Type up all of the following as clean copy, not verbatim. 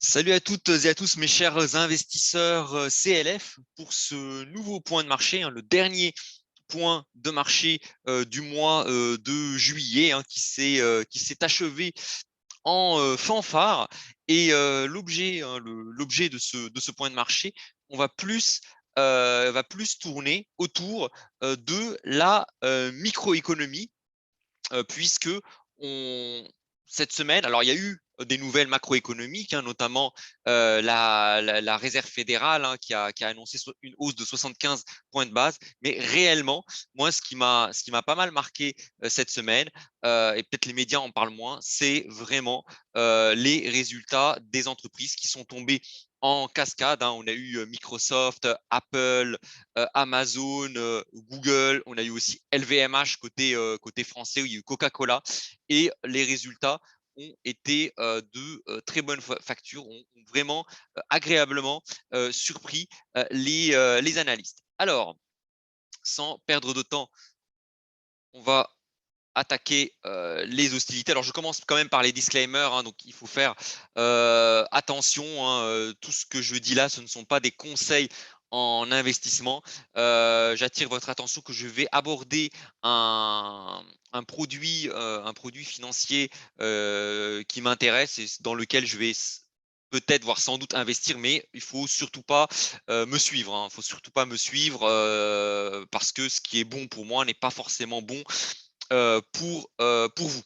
Salut à toutes et à tous mes chers investisseurs CLF pour ce nouveau point de marché, le dernier point de marché du mois de juillet qui s'est achevé en fanfare. Et l'objet de ce point de marché, on va plus tourner autour de la microéconomie, puisque on, cette semaine, alors il y a eu des nouvelles macroéconomiques, notamment la Réserve fédérale, qui a annoncé une hausse de 75 points de base. Mais réellement, moi, ce qui m'a pas mal marqué cette semaine, et peut-être les médias en parlent moins, c'est vraiment les résultats des entreprises qui sont tombés en cascade. On a eu Microsoft, Apple, Amazon, Google. On a eu aussi LVMH côté français, où il y a eu Coca-Cola. Et les résultats ont été de très bonne facture, ont vraiment agréablement surpris les analystes. Alors, sans perdre de temps, on va attaquer les hostilités. Alors, je commence quand même par les disclaimers, donc il faut faire attention. Tout ce que je dis là, ce ne sont pas des conseils en investissement. J'attire votre attention que je vais aborder un produit financier qui m'intéresse et dans lequel je vais peut-être, voire sans doute investir, mais il faut surtout pas me suivre. Il faut surtout pas me suivre, parce que ce qui est bon pour moi n'est pas forcément bon pour vous.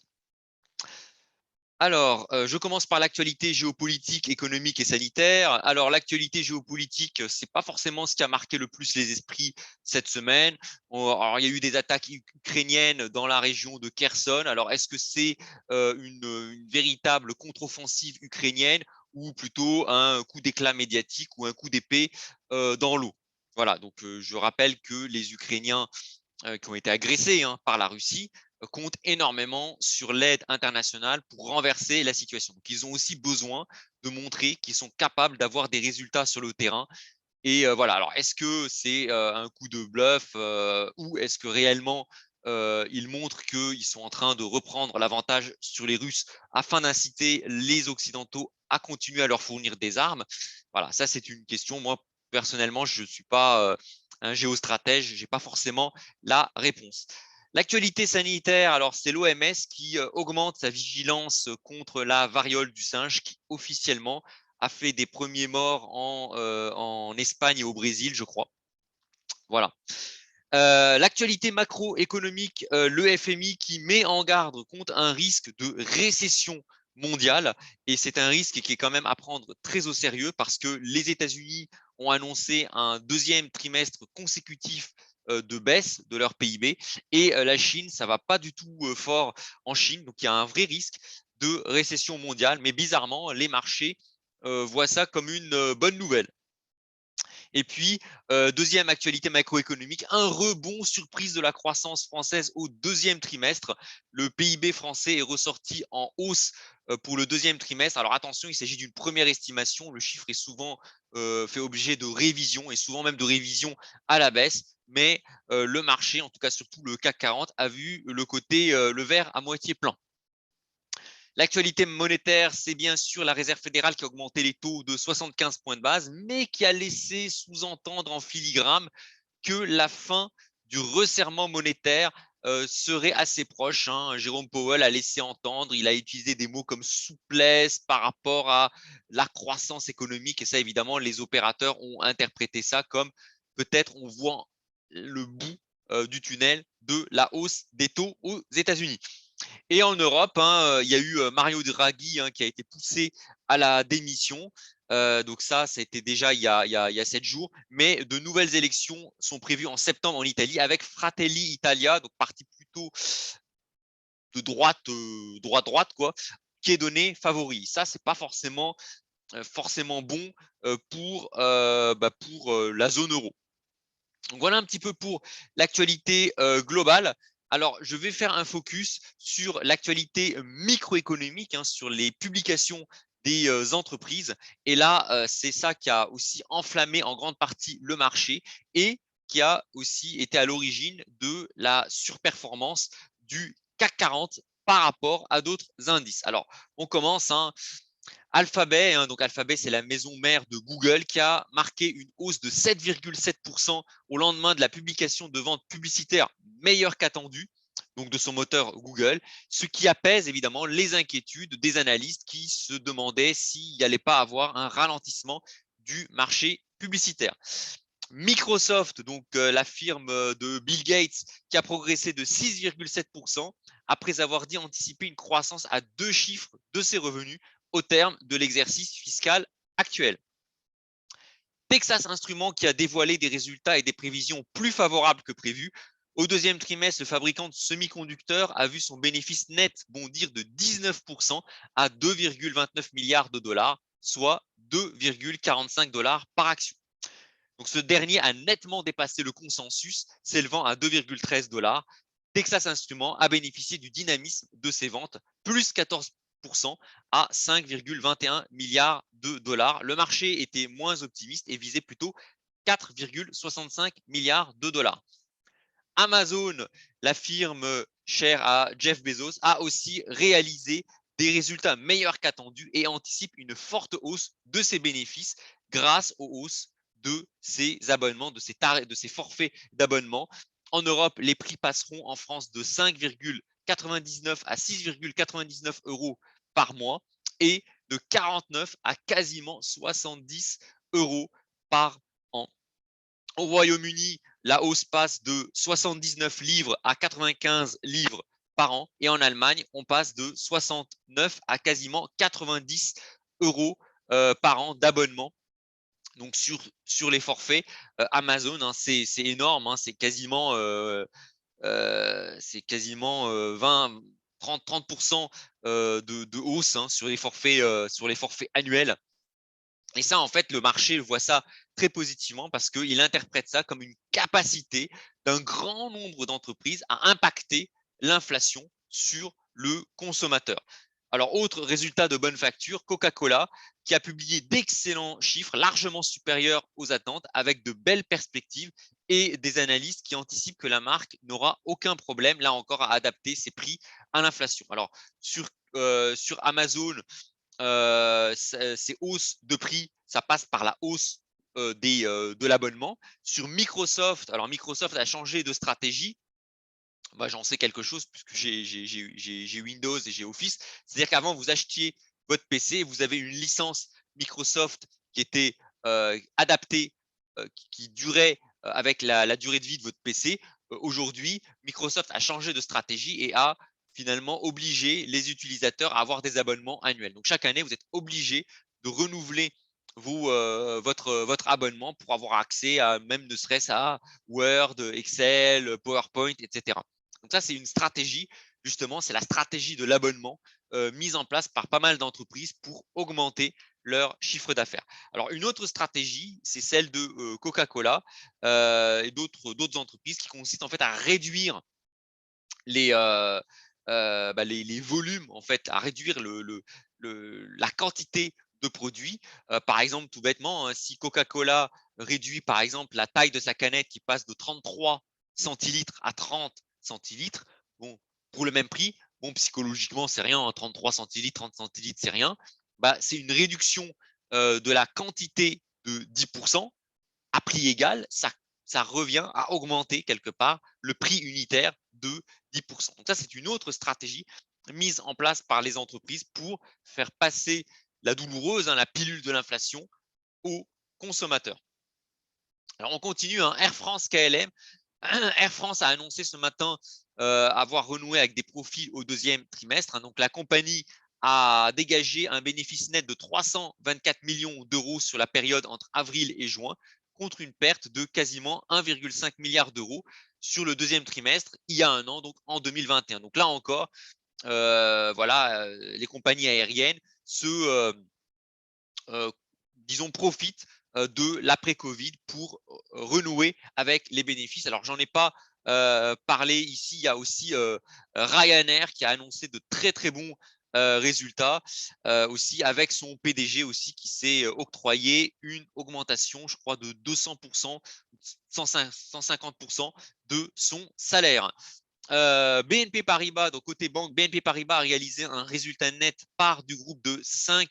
Alors, je commence par l'actualité géopolitique, économique et sanitaire. Alors, l'actualité géopolitique, c'est pas forcément ce qui a marqué le plus les esprits cette semaine. Alors, il y a eu des attaques ukrainiennes dans la région de Kherson. Alors, est-ce que c'est une véritable contre-offensive ukrainienne ou plutôt un coup d'éclat médiatique ou un coup d'épée dans l'eau? Voilà, donc je rappelle que les Ukrainiens qui ont été agressés par la Russie comptent énormément sur l'aide internationale pour renverser la situation. Donc, ils ont aussi besoin de montrer qu'ils sont capables d'avoir des résultats sur le terrain. Et voilà, alors est-ce que c'est un coup de bluff, ou est-ce que réellement ils montrent qu'ils sont en train de reprendre l'avantage sur les Russes afin d'inciter les Occidentaux à continuer à leur fournir des armes? Voilà, ça c'est une question. Moi, personnellement, je ne suis pas un géostratège, je n'ai pas forcément la réponse. L'actualité sanitaire, alors c'est l'OMS qui augmente sa vigilance contre la variole du singe, qui officiellement a fait des premiers morts en Espagne et au Brésil, je crois. Voilà. L'actualité macroéconomique, le FMI qui met en garde contre un risque de récession mondiale. Et c'est un risque qui est quand même à prendre très au sérieux, parce que les États-Unis ont annoncé un deuxième trimestre consécutif de baisse de leur PIB. Et la Chine, ça va pas du tout fort en Chine. Donc, il y a un vrai risque de récession mondiale. Mais bizarrement, les marchés voient ça comme une bonne nouvelle. Et puis, deuxième actualité macroéconomique, un rebond surprise de la croissance française au deuxième trimestre. Le PIB français est ressorti en hausse pour le deuxième trimestre. Alors attention, il s'agit d'une première estimation. Le chiffre est souvent fait objet de révision, et souvent même de révision à la baisse. Mais le marché, en tout cas surtout le CAC 40, a vu le verre à moitié plein. L'actualité monétaire, c'est bien sûr la Réserve fédérale qui a augmenté les taux de 75 points de base, mais qui a laissé sous-entendre en filigrane que la fin du resserrement monétaire serait assez proche. Jérôme Powell a laissé entendre, il a utilisé des mots comme souplesse par rapport à la croissance économique. Et ça, évidemment, les opérateurs ont interprété ça comme peut-être on voit le bout du tunnel de la hausse des taux aux États-Unis. Et en Europe, il y a eu Mario Draghi qui a été poussé à la démission. Donc ça a été déjà il y a 7 jours. Mais de nouvelles élections sont prévues en septembre en Italie, avec Fratelli Italia, donc parti plutôt de droite, quoi, qui est donné favori. Ça, c'est pas forcément bon pour la zone euro. Donc voilà un petit peu pour l'actualité globale. Alors, je vais faire un focus sur l'actualité microéconomique, sur les publications des entreprises. Et là, c'est ça qui a aussi enflammé en grande partie le marché, et qui a aussi été à l'origine de la surperformance du CAC 40 par rapport à d'autres indices. Alors, on commence. Alphabet, hein, donc Alphabet, c'est la maison mère de Google qui a marqué une hausse de 7,7% au lendemain de la publication de ventes publicitaires meilleures qu'attendues, donc de son moteur Google, ce qui apaise évidemment les inquiétudes des analystes qui se demandaient s'il n'y allait pas avoir un ralentissement du marché publicitaire. Microsoft, donc la firme de Bill Gates, qui a progressé de 6,7% après avoir dit anticiper une croissance à deux chiffres de ses revenus au terme de l'exercice fiscal actuel. Texas Instruments qui a dévoilé des résultats et des prévisions plus favorables que prévu. Au deuxième trimestre, le fabricant de semi-conducteurs a vu son bénéfice net bondir de 19% à 2,29 milliards de dollars, soit 2,45 dollars par action. Donc, ce dernier a nettement dépassé le consensus, s'élevant à 2,13 dollars. Texas Instruments a bénéficié du dynamisme de ses ventes, plus 14% à 5,21 milliards de dollars. Le marché était moins optimiste et visait plutôt 4,65 milliards de dollars. Amazon, la firme chère à Jeff Bezos, a aussi réalisé des résultats meilleurs qu'attendus et anticipe une forte hausse de ses bénéfices grâce aux hausses de ses abonnements, de ses forfaits d'abonnement. En Europe, les prix passeront en France de 5,99 à 6,99 euros par mois et de 49 à quasiment 70 euros par an. Au Royaume-Uni, la hausse passe de 79 livres à 95 livres par an. Et en Allemagne, on passe de 69 à quasiment 90 euros par an d'abonnement. Donc sur les forfaits Amazon, hein, c'est énorme, hein, c'est quasiment 20, 30% de hausse, hein, sur les forfaits annuels. Et ça, en fait, le marché voit ça très positivement parce qu'il interprète ça comme une capacité d'un grand nombre d'entreprises à impacter l'inflation sur le consommateur. Alors, autre résultat de bonne facture, Coca-Cola, qui a publié d'excellents chiffres largement supérieurs aux attentes avec de belles perspectives et des analystes qui anticipent que la marque n'aura aucun problème, là encore, à adapter ses prix à l'inflation. Alors, sur Amazon, ces hausses de prix, ça passe par la hausse de l'abonnement. Sur Microsoft, alors Microsoft a changé de stratégie. Moi, j'en sais quelque chose puisque j'ai Windows et j'ai Office. C'est-à-dire qu'avant, vous achetiez votre PC, vous avez une licence Microsoft qui était adaptée, qui durait avec la durée de vie de votre PC. Aujourd'hui, Microsoft a changé de stratégie et a finalement obligé les utilisateurs à avoir des abonnements annuels. Donc, chaque année, vous êtes obligé de renouveler votre abonnement pour avoir accès à même ne serait-ce à Word, Excel, PowerPoint, etc. Donc ça, c'est une stratégie, justement, c'est la stratégie de l'abonnement mise en place par pas mal d'entreprises pour augmenter leur chiffre d'affaires. Alors, une autre stratégie, c'est celle de Coca-Cola et d'autres entreprises qui consistent en fait à réduire les, les volumes, en fait, à réduire la quantité de produits. Par exemple, tout bêtement, hein, si Coca-Cola réduit, par exemple, la taille de sa canette qui passe de 33 centilitres à 30 centilitres, bon, pour le même prix, bon, psychologiquement, c'est rien, hein, 33 centilitres, 30 centilitres, c'est rien. Bah, c'est une réduction de la quantité de 10%. À prix égal, ça revient à augmenter quelque part le prix unitaire de 10%. Donc ça, c'est une autre stratégie mise en place par les entreprises pour faire passer la douloureuse, hein, la pilule de l'inflation aux consommateurs. Alors on continue, hein, Air France KLM. Air France a annoncé ce matin avoir renoué avec des profits au deuxième trimestre, hein. Donc la compagnie a dégagé un bénéfice net de 324 millions d'euros sur la période entre avril et juin, contre une perte de quasiment 1,5 milliard d'euros sur le deuxième trimestre il y a un an, donc en 2021. Donc là encore, voilà, les compagnies aériennes disons, profitent de l'après-Covid pour renouer avec les bénéfices. Alors, j'en ai pas parlé ici. Il y a aussi Ryanair qui a annoncé de très, très bons résultats aussi avec son PDG aussi qui s'est octroyé une augmentation, je crois, de 200%, 150% de son salaire. BNP Paribas, donc côté banque, BNP Paribas a réalisé un résultat net part du groupe de 5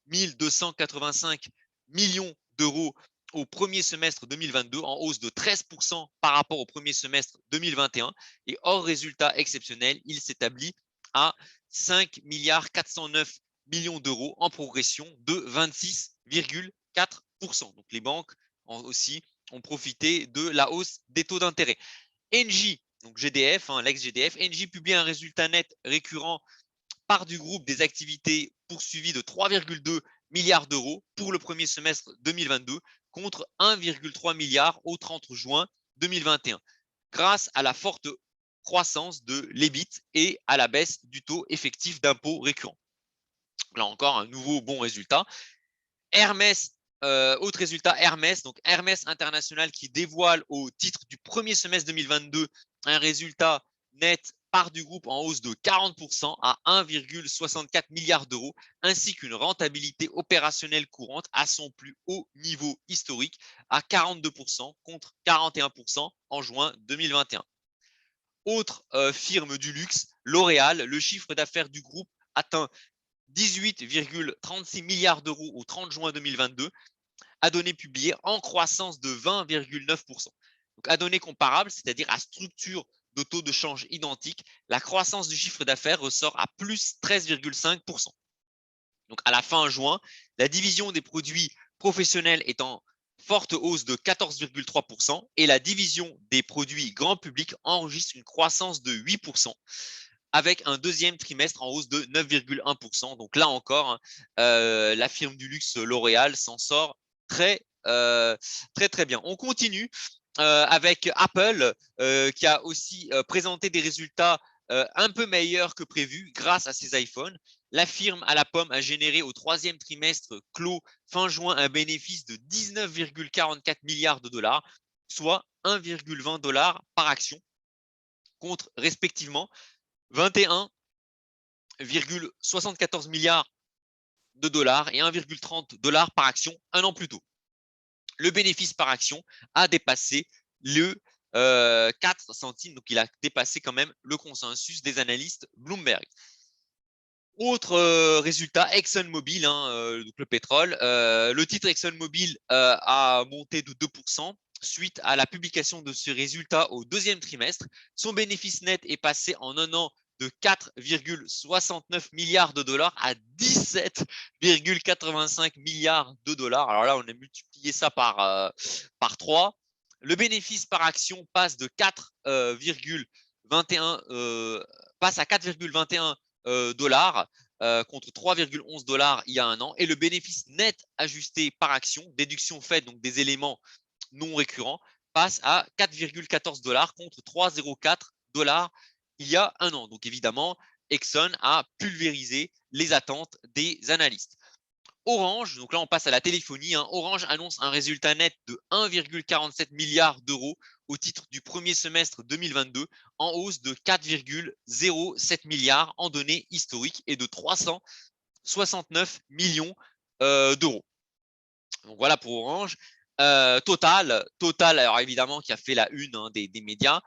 285 millions d'euros au premier semestre 2022, en hausse de 13% par rapport au premier semestre 2021. Et hors résultat exceptionnel, il s'établit à 5 409 millions d'euros, en progression de 26,4%. Donc les banques aussi ont profité de la hausse des taux d'intérêt. Engie, donc GDF, l'ex-GDF, Engie publie un résultat net récurrent part du groupe des activités poursuivies de 3,2 milliards d'euros pour le premier semestre 2022 contre 1,3 milliard au 30 juin 2021, grâce à la forte croissance de l'EBIT et à la baisse du taux effectif d'impôt récurrent. Là encore, un nouveau bon résultat. Hermès, autre résultat, Hermès, donc Hermès International qui dévoile au titre du premier semestre 2022 un résultat net part du groupe en hausse de 40% à 1,64 milliard d'euros, ainsi qu'une rentabilité opérationnelle courante à son plus haut niveau historique à 42% contre 41% en juin 2021. Autre firme du luxe, L'Oréal, le chiffre d'affaires du groupe atteint 18,36 milliards d'euros au 30 juin 2022, à données publiées en croissance de 20,9%. Donc, à données comparables, c'est-à-dire à structure de taux de change identique, la croissance du chiffre d'affaires ressort à plus 13,5%. Donc, à la fin juin, la division des produits professionnels est en forte hausse de 14,3% et la division des produits grand public enregistre une croissance de 8%. Avec un deuxième trimestre en hausse de 9,1%. Donc là encore, la firme du luxe L'Oréal s'en sort très bien. On continue avec Apple qui a aussi présenté des résultats un peu meilleurs que prévu grâce à ses iPhones. La firme à la pomme a généré au troisième trimestre clos fin juin un bénéfice de 19,44 milliards de dollars, soit 1,20 $ par action, contre respectivement 21,74 milliards de dollars et 1,30 $ par action un an plus tôt. Le bénéfice par action a dépassé le 4 centimes, donc il a dépassé quand même le consensus des analystes Bloomberg. Autre résultat, ExxonMobil, donc le pétrole. Le titre ExxonMobil a monté de 2% suite à la publication de ce résultat au deuxième trimestre. Son bénéfice net est passé en un an de 4,69 milliards de dollars à 17,85 milliards de dollars. Alors là, on a multiplié ça par 3. Le bénéfice par action passe de 4,21 passe à 4,21 dollars contre 3,11 $ il y a un an. Et le bénéfice net ajusté par action, déduction faite donc des éléments non récurrents, passe à 4,14 $ contre 3,04 $ il y a un an. Donc évidemment, Exxon a pulvérisé les attentes des analystes. Orange, donc là on passe à la téléphonie, Orange annonce un résultat net de 1,47 milliard d'euros au titre du premier semestre 2022, en hausse de 4,07 milliards en données historiques et de 369 millions d'euros. Donc voilà pour Orange. Total, alors évidemment qui a fait la une des médias,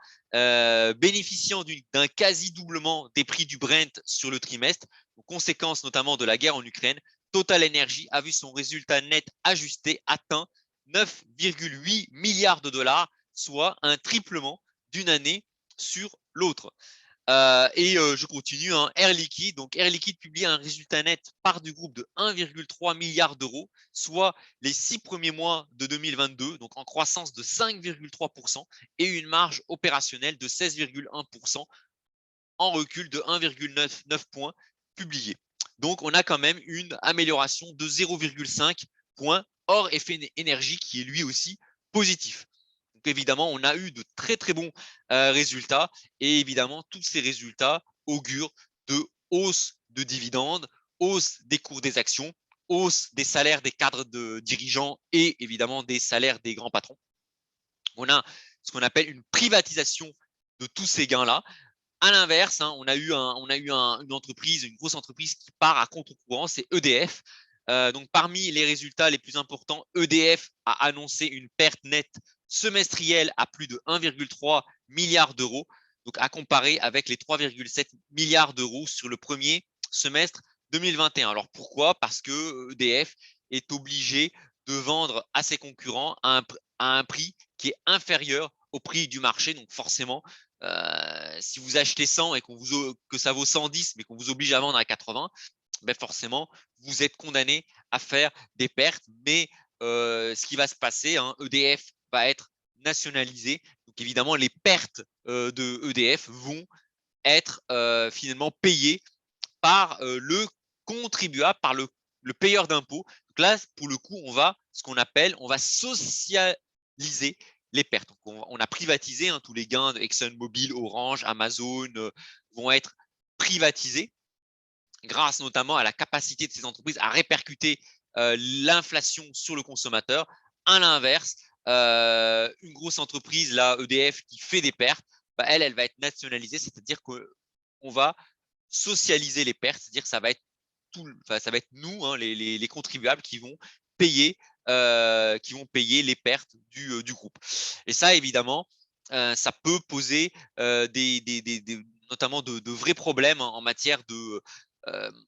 bénéficiant d'un quasi doublement des prix du Brent sur le trimestre, conséquence notamment de la guerre en Ukraine. Total Energy a vu son résultat net ajusté atteint 9,8 milliards de dollars, soit un triplement d'une année sur l'autre. Je continue, Air Liquide. Donc Air Liquide publie un résultat net part du groupe de 1,3 milliard d'euros, soit les 6 premiers mois de 2022, donc en croissance de 5,3% et une marge opérationnelle de 16,1%, en recul de 1,9 points publié. Donc on a quand même une amélioration de 0,5 points hors effet énergie qui est lui aussi positif. Donc évidemment, on a eu de très très bons résultats et évidemment, tous ces résultats augurent de hausse de dividendes, hausse des cours des actions, hausse des salaires des cadres de dirigeants et évidemment des salaires des grands patrons. On a ce qu'on appelle une privatisation de tous ces gains-là. À l'inverse, on a eu une entreprise, une grosse entreprise qui part à contre-courant, c'est EDF. Donc, parmi les résultats les plus importants, EDF a annoncé une perte nette semestrielle à plus de 1,3 milliard d'euros. Donc, à comparer avec les 3,7 milliards d'euros sur le premier semestre 2021. Alors, pourquoi? Parce que EDF est obligé de vendre à ses concurrents à un prix qui est inférieur au prix du marché. Donc, forcément, si vous achetez 100 et que ça vaut 110, mais qu'on vous oblige à vendre à 80, ben forcément, vous êtes condamné à faire des pertes. Mais ce qui va se passer, hein, EDF va être nationalisé. Donc, évidemment, les pertes de EDF vont être finalement payées par le contribuable, par le payeur d'impôts. Donc là, pour le coup, on va socialiser les pertes. Donc on a privatisé, hein, tous les gains de ExxonMobil, Orange, Amazon vont être privatisés grâce notamment à la capacité de ces entreprises à répercuter l'inflation sur le consommateur. À l'inverse, une grosse entreprise, là, EDF, qui fait des pertes, bah, elle va être nationalisée, c'est-à-dire qu'on va socialiser les pertes, c'est-à-dire que ça va être ça va être nous, hein, les contribuables, qui vont payer les pertes du groupe. Et ça, évidemment, ça peut poser notamment de vrais problèmes en matière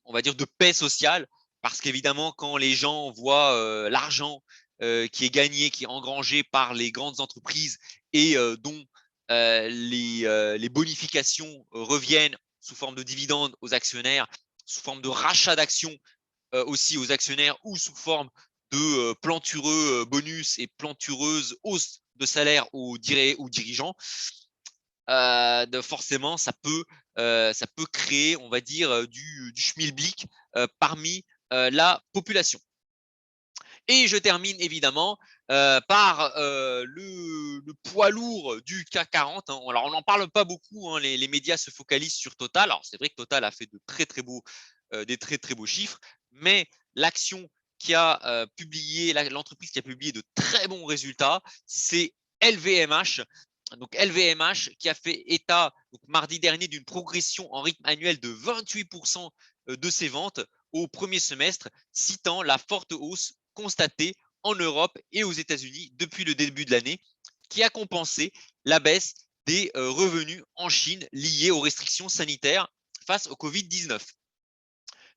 on va dire, de paix sociale, parce qu'évidemment, quand les gens voient l'argent qui est gagné, qui est engrangé par les grandes entreprises et dont les bonifications reviennent sous forme de dividendes aux actionnaires, sous forme de rachat d'actions aussi aux actionnaires, ou sous forme de plantureux bonus et plantureuses hausses de salaire aux dirigeants, forcément, ça peut créer, on va dire, du schmilblick parmi la population. Et je termine évidemment par le poids lourd du CAC 40. Hein. Alors, on n'en parle pas beaucoup, hein, les médias se focalisent sur Total. Alors, c'est vrai que Total a fait des très, très beaux chiffres, mais l'action qui a publié, l'entreprise qui a publié de très bons résultats, c'est LVMH. Donc, LVMH qui a fait état donc, mardi dernier d'une progression en rythme annuel de 28% de ses ventes au premier semestre, citant la forte hausse constatée en Europe et aux États-Unis depuis le début de l'année, qui a compensé la baisse des revenus en Chine liés aux restrictions sanitaires face au Covid-19.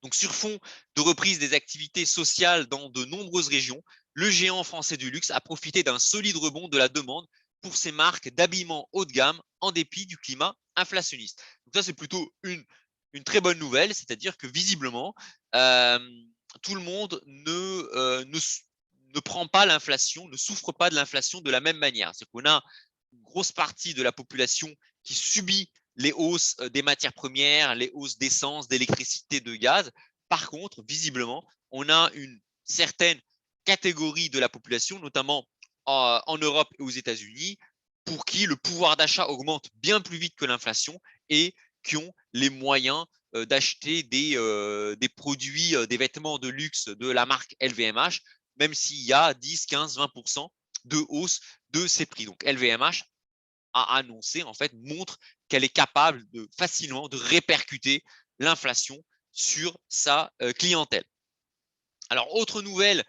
Donc, sur fond de reprise des activités sociales dans de nombreuses régions, le géant français du luxe a profité d'un solide rebond de la demande pour ses marques d'habillement haut de gamme en dépit du climat inflationniste. Donc ça, c'est plutôt une très bonne nouvelle, c'est-à-dire que visiblement, tout le monde ne prend pas l'inflation, ne souffre pas de l'inflation de la même manière. C'est qu'on a une grosse partie de la population qui subit les hausses des matières premières, les hausses d'essence, d'électricité, de gaz. Par contre, visiblement, on a une certaine catégorie de la population, notamment en Europe et aux États-Unis, pour qui le pouvoir d'achat augmente bien plus vite que l'inflation et qui ont les moyens d'acheter des produits, des vêtements de luxe de la marque LVMH, même s'il y a 10, 15, 20% de hausse de ces prix. Donc LVMH a annoncé, en fait, montre qu'elle est capable facilement de répercuter l'inflation sur sa clientèle. Alors, autre nouvelle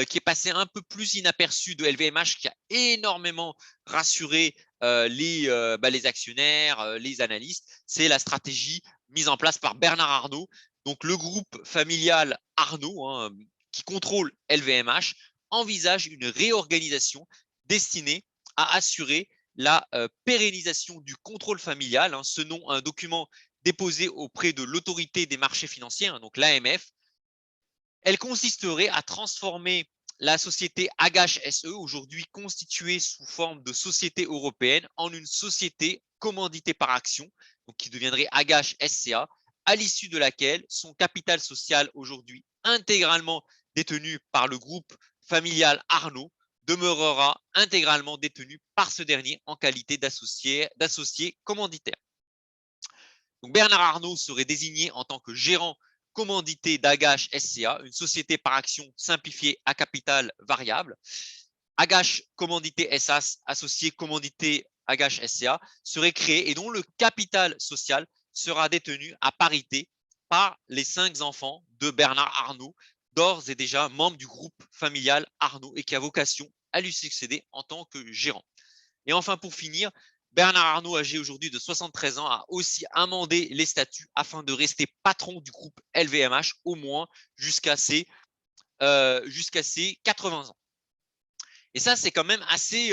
qui est passée un peu plus inaperçue de LVMH, qui a énormément rassuré les actionnaires, les analystes, c'est la stratégie mise en place par Bernard Arnault. Donc, le groupe familial Arnault, hein, qui contrôle LVMH, envisage une réorganisation destinée à assurer la pérennisation du contrôle familial, hein, selon un document déposé auprès de l'autorité des marchés financiers, hein, donc l'AMF. Elle consisterait à transformer la société Agache SE, aujourd'hui constituée sous forme de société européenne, en une société commanditée par action, donc qui deviendrait Agache SCA, à l'issue de laquelle son capital social, aujourd'hui intégralement détenu par le groupe familial Arnault, demeurera intégralement détenu par ce dernier en qualité d'associé commanditaire. Donc Bernard Arnault serait désigné en tant que gérant commandité d'Agache SCA, une société par action simplifiée à capital variable. Agache Commandité SAS, associé commandité Agache SCA, serait créé et dont le capital social sera détenu à parité par les 5 enfants de Bernard Arnault, d'ores et déjà membre du groupe familial Arnault et qui a vocation à lui succéder en tant que gérant. Et enfin, pour finir, Bernard Arnault, âgé aujourd'hui de 73 ans, a aussi amendé les statuts afin de rester patron du groupe LVMH au moins jusqu'à ses 80 ans. Et ça, c'est quand même assez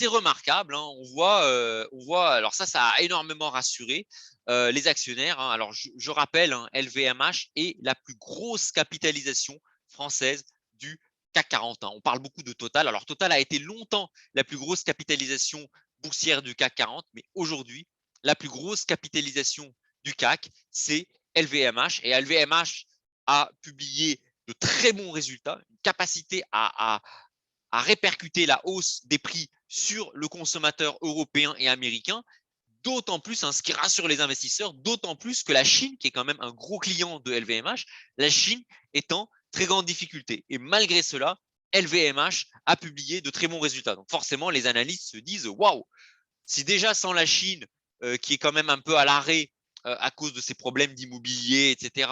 remarquable. Hein. On voit, alors ça a énormément rassuré les actionnaires. Hein. Alors, je rappelle, hein, LVMH est la plus grosse capitalisation française du CAC 40. Hein. On parle beaucoup de Total. Alors, Total a été longtemps la plus grosse capitalisation boursière du CAC 40, mais aujourd'hui, la plus grosse capitalisation du CAC, c'est LVMH. Et LVMH a publié de très bons résultats, une capacité à répercuter la hausse des prix sur le consommateur européen et américain, d'autant plus, hein, ce qui rassure les investisseurs, d'autant plus que la Chine, qui est quand même un gros client de LVMH, la Chine est en très grande difficulté. Et malgré cela, LVMH a publié de très bons résultats. Donc forcément, les analystes se disent, waouh, si déjà sans la Chine, qui est quand même un peu à l'arrêt à cause de ses problèmes d'immobilier, etc.,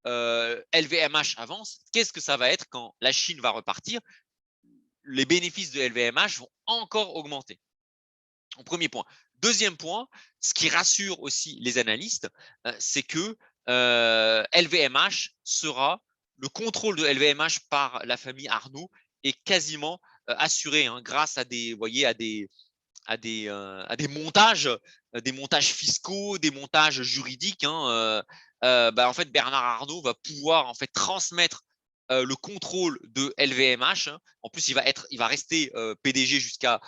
LVMH avance, qu'est-ce que ça va être quand la Chine va repartir? Les bénéfices de LVMH vont encore augmenter. En premier point. Deuxième point, ce qui rassure aussi les analystes, c'est que LVMH sera, le contrôle de LVMH par la famille Arnault est quasiment assuré, hein, grâce à des, voyez, à des montages fiscaux, des montages juridiques. Hein, en fait, Bernard Arnault va pouvoir en fait transmettre le contrôle de LVMH. Hein. En plus, il va rester PDG jusqu'à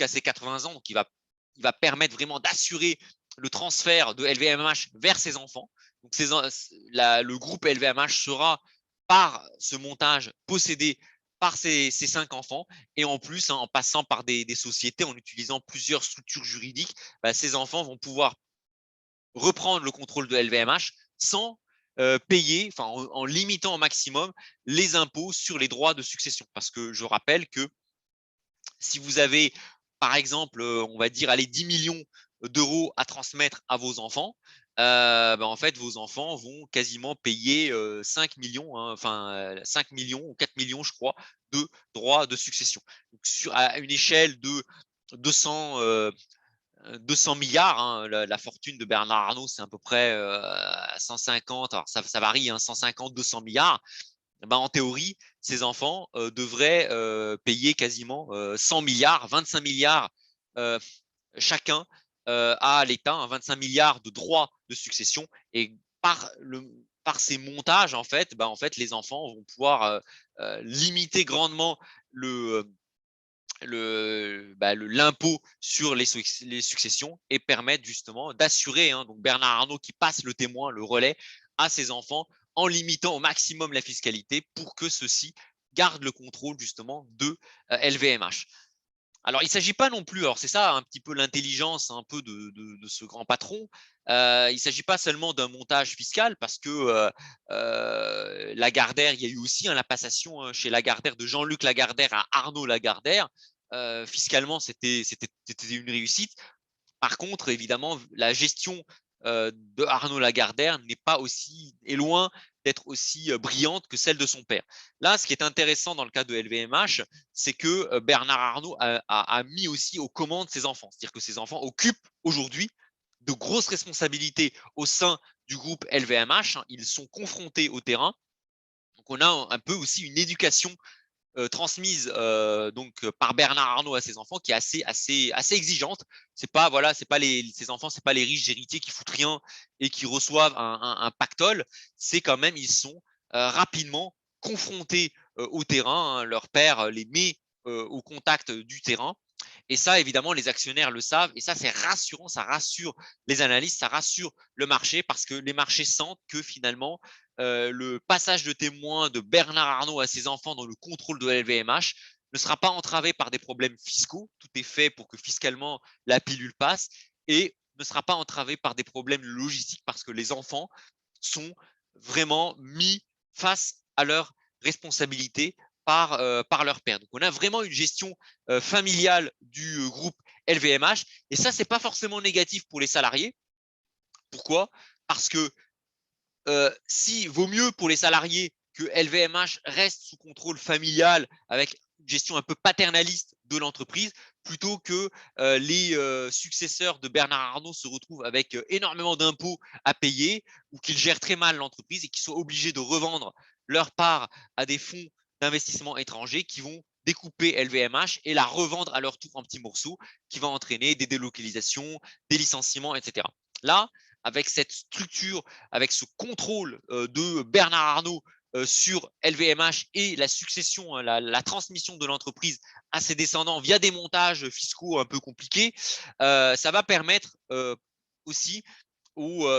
ses 80 ans, donc il va permettre vraiment d'assurer le transfert de LVMH vers ses enfants. Donc, le groupe LVMH sera par ce montage possédé par ses 5 enfants, et en plus, hein, en passant par des sociétés, en utilisant plusieurs structures juridiques, ces enfants vont pouvoir reprendre le contrôle de LVMH sans payer, enfin en limitant au maximum les impôts sur les droits de succession. Parce que je rappelle que si vous avez, par exemple, on va dire, allez, 10 millions d'euros à transmettre à vos enfants, en fait, vos enfants vont quasiment payer 5 millions, hein, enfin 5 millions ou 4 millions, je crois, de droits de succession. Donc, à une échelle de 200, 200 milliards, hein, la fortune de Bernard Arnault, c'est à peu près 150, alors ça varie, hein, 150, 200 milliards. En théorie, ces enfants devraient payer quasiment 100 milliards, 25 milliards chacun à l'État, hein, 25 milliards de droits de succession. Et par ces montages, en fait, les enfants vont pouvoir limiter grandement l'impôt sur les successions et permettre justement d'assurer, hein, donc Bernard Arnault qui passe le témoin, le relais à ses enfants en limitant au maximum la fiscalité pour que ceux-ci gardent le contrôle justement de LVMH. Alors, il ne s'agit pas non plus, alors c'est ça un petit peu l'intelligence un peu de ce grand patron, il ne s'agit pas seulement d'un montage fiscal parce que Lagardère, il y a eu aussi, hein, la passation, hein, chez Lagardère de Jean-Luc Lagardère à Arnaud Lagardère. Fiscalement, c'était une réussite. Par contre, évidemment, la gestion de Arnaud Lagardère n'est pas aussi, est loin d'être aussi brillante que celle de son père. Là, ce qui est intéressant dans le cas de LVMH, c'est que Bernard Arnault a mis aussi aux commandes ses enfants. C'est-à-dire que ses enfants occupent aujourd'hui de grosses responsabilités au sein du groupe LVMH. Hein. Ils sont confrontés au terrain. Donc, on a un peu aussi une éducation transmise par Bernard Arnault à ses enfants, qui est assez exigeante. C'est pas, voilà, c'est pas ses enfants, c'est pas les riches héritiers qui foutent rien et qui reçoivent un pactole. C'est quand même, ils sont rapidement confrontés au terrain. Hein. Leur père les met au contact du terrain. Et ça, évidemment, les actionnaires le savent. Et ça, c'est rassurant. Ça rassure les analystes, ça rassure le marché parce que les marchés sentent que finalement, le passage de témoin de Bernard Arnault à ses enfants dans le contrôle de LVMH ne sera pas entravé par des problèmes fiscaux. Tout est fait pour que fiscalement la pilule passe et ne sera pas entravé par des problèmes logistiques parce que les enfants sont vraiment mis face à leurs responsabilités par leur père. Donc, on a vraiment une gestion familiale du groupe LVMH et ça, c'est pas forcément négatif pour les salariés. Pourquoi? Parce que si vaut mieux pour les salariés que LVMH reste sous contrôle familial avec gestion un peu paternaliste de l'entreprise, plutôt que les successeurs de Bernard Arnault se retrouvent avec énormément d'impôts à payer, ou qu'ils gèrent très mal l'entreprise et qu'ils soient obligés de revendre leur part à des fonds d'investissement étrangers qui vont découper LVMH et la revendre à leur tour en petits morceaux, qui va entraîner des délocalisations, des licenciements, etc. Là, avec cette structure, avec ce contrôle de Bernard Arnault sur LVMH et la succession, la transmission de l'entreprise à ses descendants via des montages fiscaux un peu compliqués, ça va permettre aussi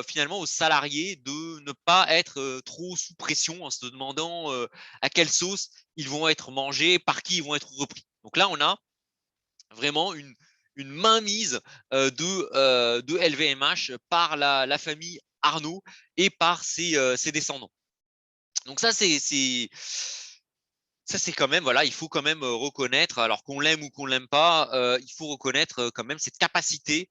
finalement aux salariés de ne pas être trop sous pression en se demandant à quelle sauce ils vont être mangés, par qui ils vont être repris. Donc là, on a vraiment une mainmise de LVMH par la famille Arnault et par ses descendants. Donc ça, c'est quand même, voilà, il faut quand même reconnaître, alors qu'on l'aime ou qu'on l'aime pas, il faut reconnaître quand même cette capacité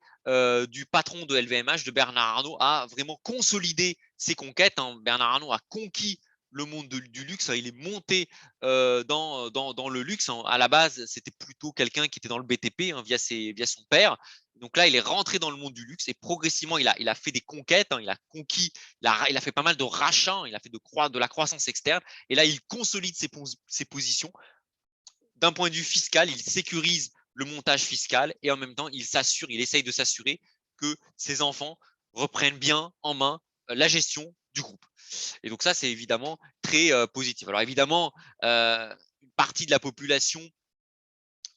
du patron de LVMH, de Bernard Arnault, à vraiment consolider ses conquêtes. Hein. Bernard Arnault a conquis le monde du luxe, hein. Il est monté dans le luxe. Hein. À la base, c'était plutôt quelqu'un qui était dans le BTP hein, via son père. Donc là, il est rentré dans le monde du luxe et progressivement, il a fait des conquêtes. Hein. Il a conquis, il a fait pas mal de rachats. Hein. Il a fait de la croissance externe. Et là, il consolide ses positions. D'un point de vue fiscal, il sécurise le montage fiscal et en même temps, il essaye de s'assurer que ses enfants reprennent bien en main la gestion du groupe. Et donc ça, c'est évidemment très positif. Alors évidemment, une partie de la population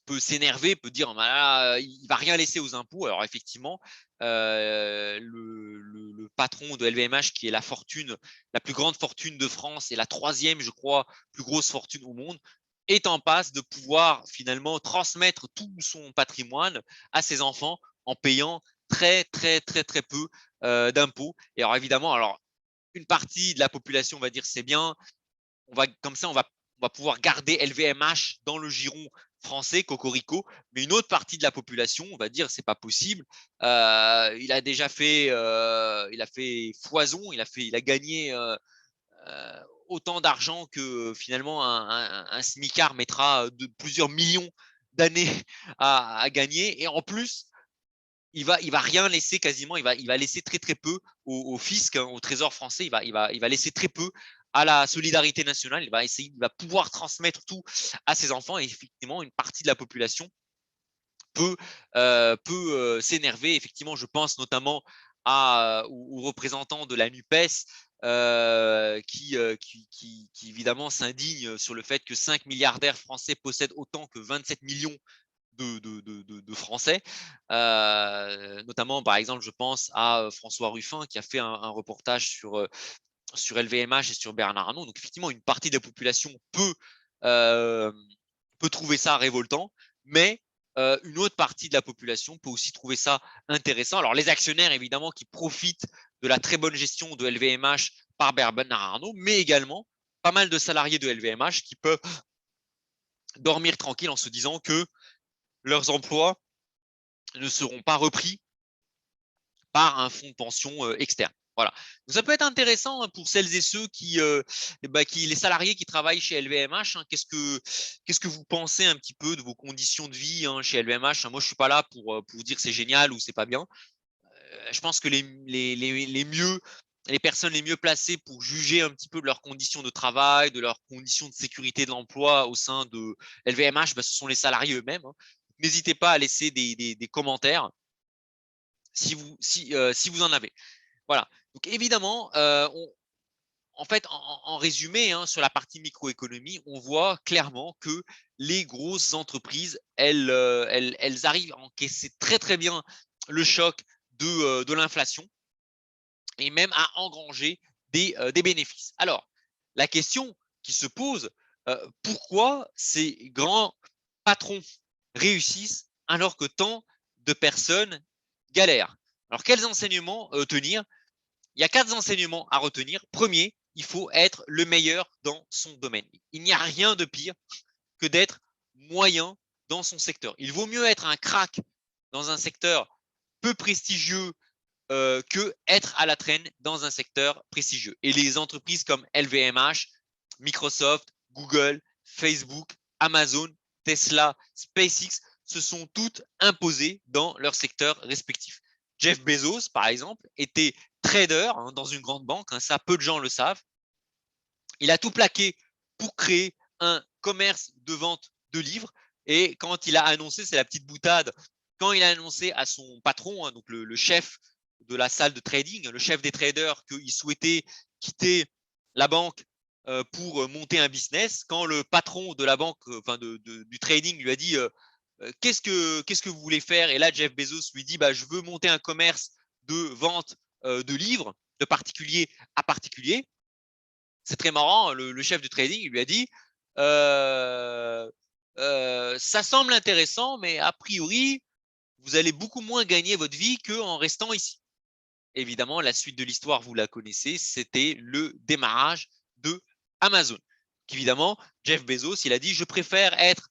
peut s'énerver, peut dire bah, il va rien laisser aux impôts. Alors effectivement, le patron de LVMH, qui est la plus grande fortune de France et la troisième, je crois, plus grosse fortune au monde, est en passe de pouvoir finalement transmettre tout son patrimoine à ses enfants en payant très très très très peu d'impôts. Et alors évidemment, une partie de la population va dire c'est bien, comme ça on va pouvoir garder LVMH dans le giron français, cocorico, mais une autre partie de la population, on va dire, c'est pas possible. Il a déjà fait, il a fait foison, il a gagné autant d'argent que finalement un smicard mettra de plusieurs millions d'années à gagner. Et en plus, il va rien laisser quasiment, il va laisser très très peu au fisc, hein, au trésor français, il va laisser très peu à la solidarité nationale, il va pouvoir transmettre tout à ses enfants et effectivement une partie de la population peut s'énerver. Effectivement, je pense notamment aux représentants de la NUPES qui évidemment s'indignent sur le fait que 5 milliardaires français possèdent autant que 27 millions de Français. Notamment, par exemple, je pense à François Ruffin qui a fait un reportage sur LVMH et sur Bernard Arnault. Donc, effectivement, une partie de la population peut trouver ça révoltant, mais une autre partie de la population peut aussi trouver ça intéressant. Alors, les actionnaires, évidemment, qui profitent de la très bonne gestion de LVMH par Bernard Arnault, mais également pas mal de salariés de LVMH qui peuvent dormir tranquille en se disant que leurs emplois ne seront pas repris par un fonds de pension externe. Voilà. Donc, ça peut être intéressant pour celles et ceux les salariés qui travaillent chez LVMH. Hein. Qu'est-ce que vous pensez un petit peu de vos conditions de vie chez LVMH? Moi, je suis pas là pour vous dire c'est génial ou c'est pas bien. Je pense que les personnes les mieux placées pour juger un petit peu de leurs conditions de travail, de leurs conditions de sécurité de l'emploi au sein de LVMH, ce sont les salariés eux-mêmes. Hein. N'hésitez pas à laisser des commentaires si vous en avez. Voilà. Donc évidemment, en fait, en résumé, hein, sur la partie microéconomie, on voit clairement que les grosses entreprises, elles arrivent à encaisser très très bien le choc de l'inflation et même à engranger des bénéfices. Alors, la question qui se pose, pourquoi ces grands patrons réussissent alors que tant de personnes galèrent? Alors, quels enseignements tenir? Il y a 4 enseignements à retenir. Premier, il faut être le meilleur dans son domaine. Il n'y a rien de pire que d'être moyen dans son secteur. Il vaut mieux être un crack dans un secteur peu prestigieux que être à la traîne dans un secteur prestigieux. Et les entreprises comme LVMH, Microsoft, Google, Facebook, Amazon Tesla, SpaceX se sont toutes imposées dans leur secteur respectif. Jeff Bezos, par exemple, était trader dans une grande banque, ça peu de gens le savent. Il a tout plaqué pour créer un commerce de vente de livres. Et quand il a annoncé, c'est la petite boutade, quand il a annoncé à son patron, donc le chef de la salle de trading, le chef des traders, qu'il souhaitait quitter la banque pour monter un business, quand le patron de la banque, du trading lui a dit qu'est-ce que vous voulez faire? Et là, Jeff Bezos lui dit je veux monter un commerce de vente de livres de particulier à particulier. C'est très marrant, le chef du trading, il lui a dit ça semble intéressant, mais a priori, vous allez beaucoup moins gagner votre vie qu'en restant ici. Évidemment, la suite de l'histoire, vous la connaissez, c'était le démarrage de Amazon. Évidemment, Jeff Bezos, il a dit je préfère être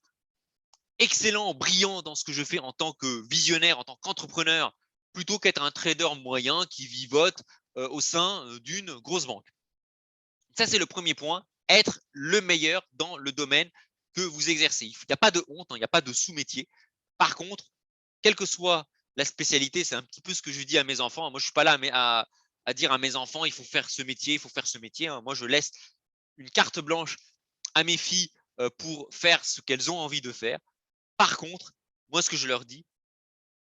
excellent, brillant dans ce que je fais en tant que visionnaire, en tant qu'entrepreneur, plutôt qu'être un trader moyen qui vivote au sein d'une grosse banque. Ça, c'est le premier point, être le meilleur dans le domaine que vous exercez. Il n'y a pas de honte, il n'y a pas de sous-métier. Par contre, quelle que soit la spécialité, c'est un petit peu ce que je dis à mes enfants. Moi, je ne suis pas là à dire à mes enfants, il faut faire ce métier, il faut faire ce métier. Moi, je laisse une carte blanche à mes filles pour faire ce qu'elles ont envie de faire. Par contre, moi, ce que je leur dis,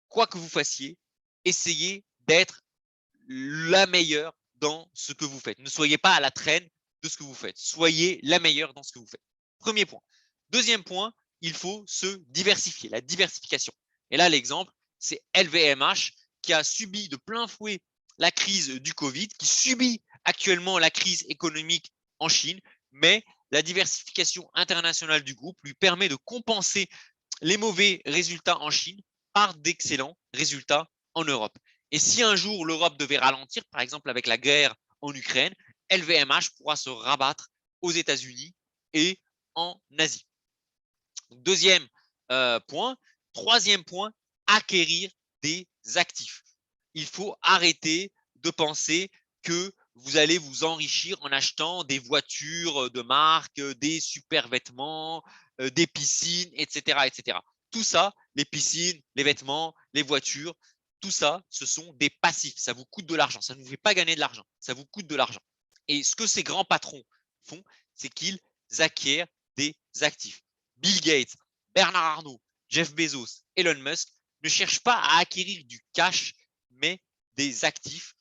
quoi que vous fassiez, essayez d'être la meilleure dans ce que vous faites. Ne soyez pas à la traîne de ce que vous faites. Soyez la meilleure dans ce que vous faites. Premier point. Deuxième point, il faut se diversifier, la diversification. Et là, l'exemple, c'est LVMH qui a subi de plein fouet la crise du Covid, qui subit actuellement la crise économique en Chine, mais la diversification internationale du groupe lui permet de compenser les mauvais résultats en Chine par d'excellents résultats en Europe. Et si un jour l'Europe devait ralentir, par exemple avec la guerre en Ukraine, LVMH pourra se rabattre aux États-Unis et en Asie. Deuxième point. Troisième point, acquérir des actifs. Il faut arrêter de penser que vous allez vous enrichir en achetant des voitures de marque, des super vêtements, des piscines, etc., etc. Tout ça, les piscines, les vêtements, les voitures, tout ça, ce sont des passifs. Ça vous coûte de l'argent. Ça ne vous fait pas gagner de l'argent. Ça vous coûte de l'argent. Et ce que ces grands patrons font, c'est qu'ils acquièrent des actifs. Bill Gates, Bernard Arnault, Jeff Bezos, Elon Musk ne cherchent pas à acquérir du cash, mais des actifs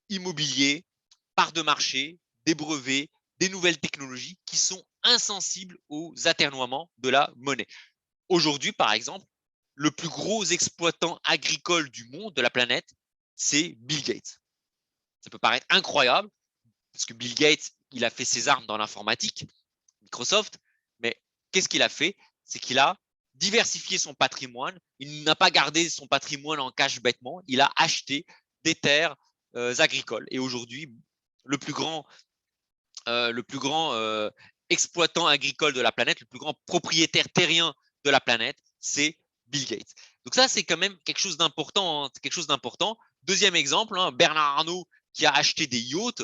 immobiliers, parts de marché, des brevets, des nouvelles technologies qui sont insensibles aux atermoiements de la monnaie. Aujourd'hui, par exemple, le plus gros exploitant agricole du monde, de la planète, c'est Bill Gates. Ça peut paraître incroyable, parce que Bill Gates, il a fait ses armes dans l'informatique, Microsoft, mais qu'est-ce qu'il a fait? C'est qu'il a diversifié son patrimoine. Il n'a pas gardé son patrimoine en cash bêtement. Il a acheté des terres agricoles. Et aujourd'hui, le plus grand exploitant agricole de la planète, le plus grand propriétaire terrien de la planète, c'est Bill Gates. Donc ça, c'est quand même quelque chose d'important. Quelque chose d'important. Deuxième exemple, Bernard Arnault qui a acheté des yachts.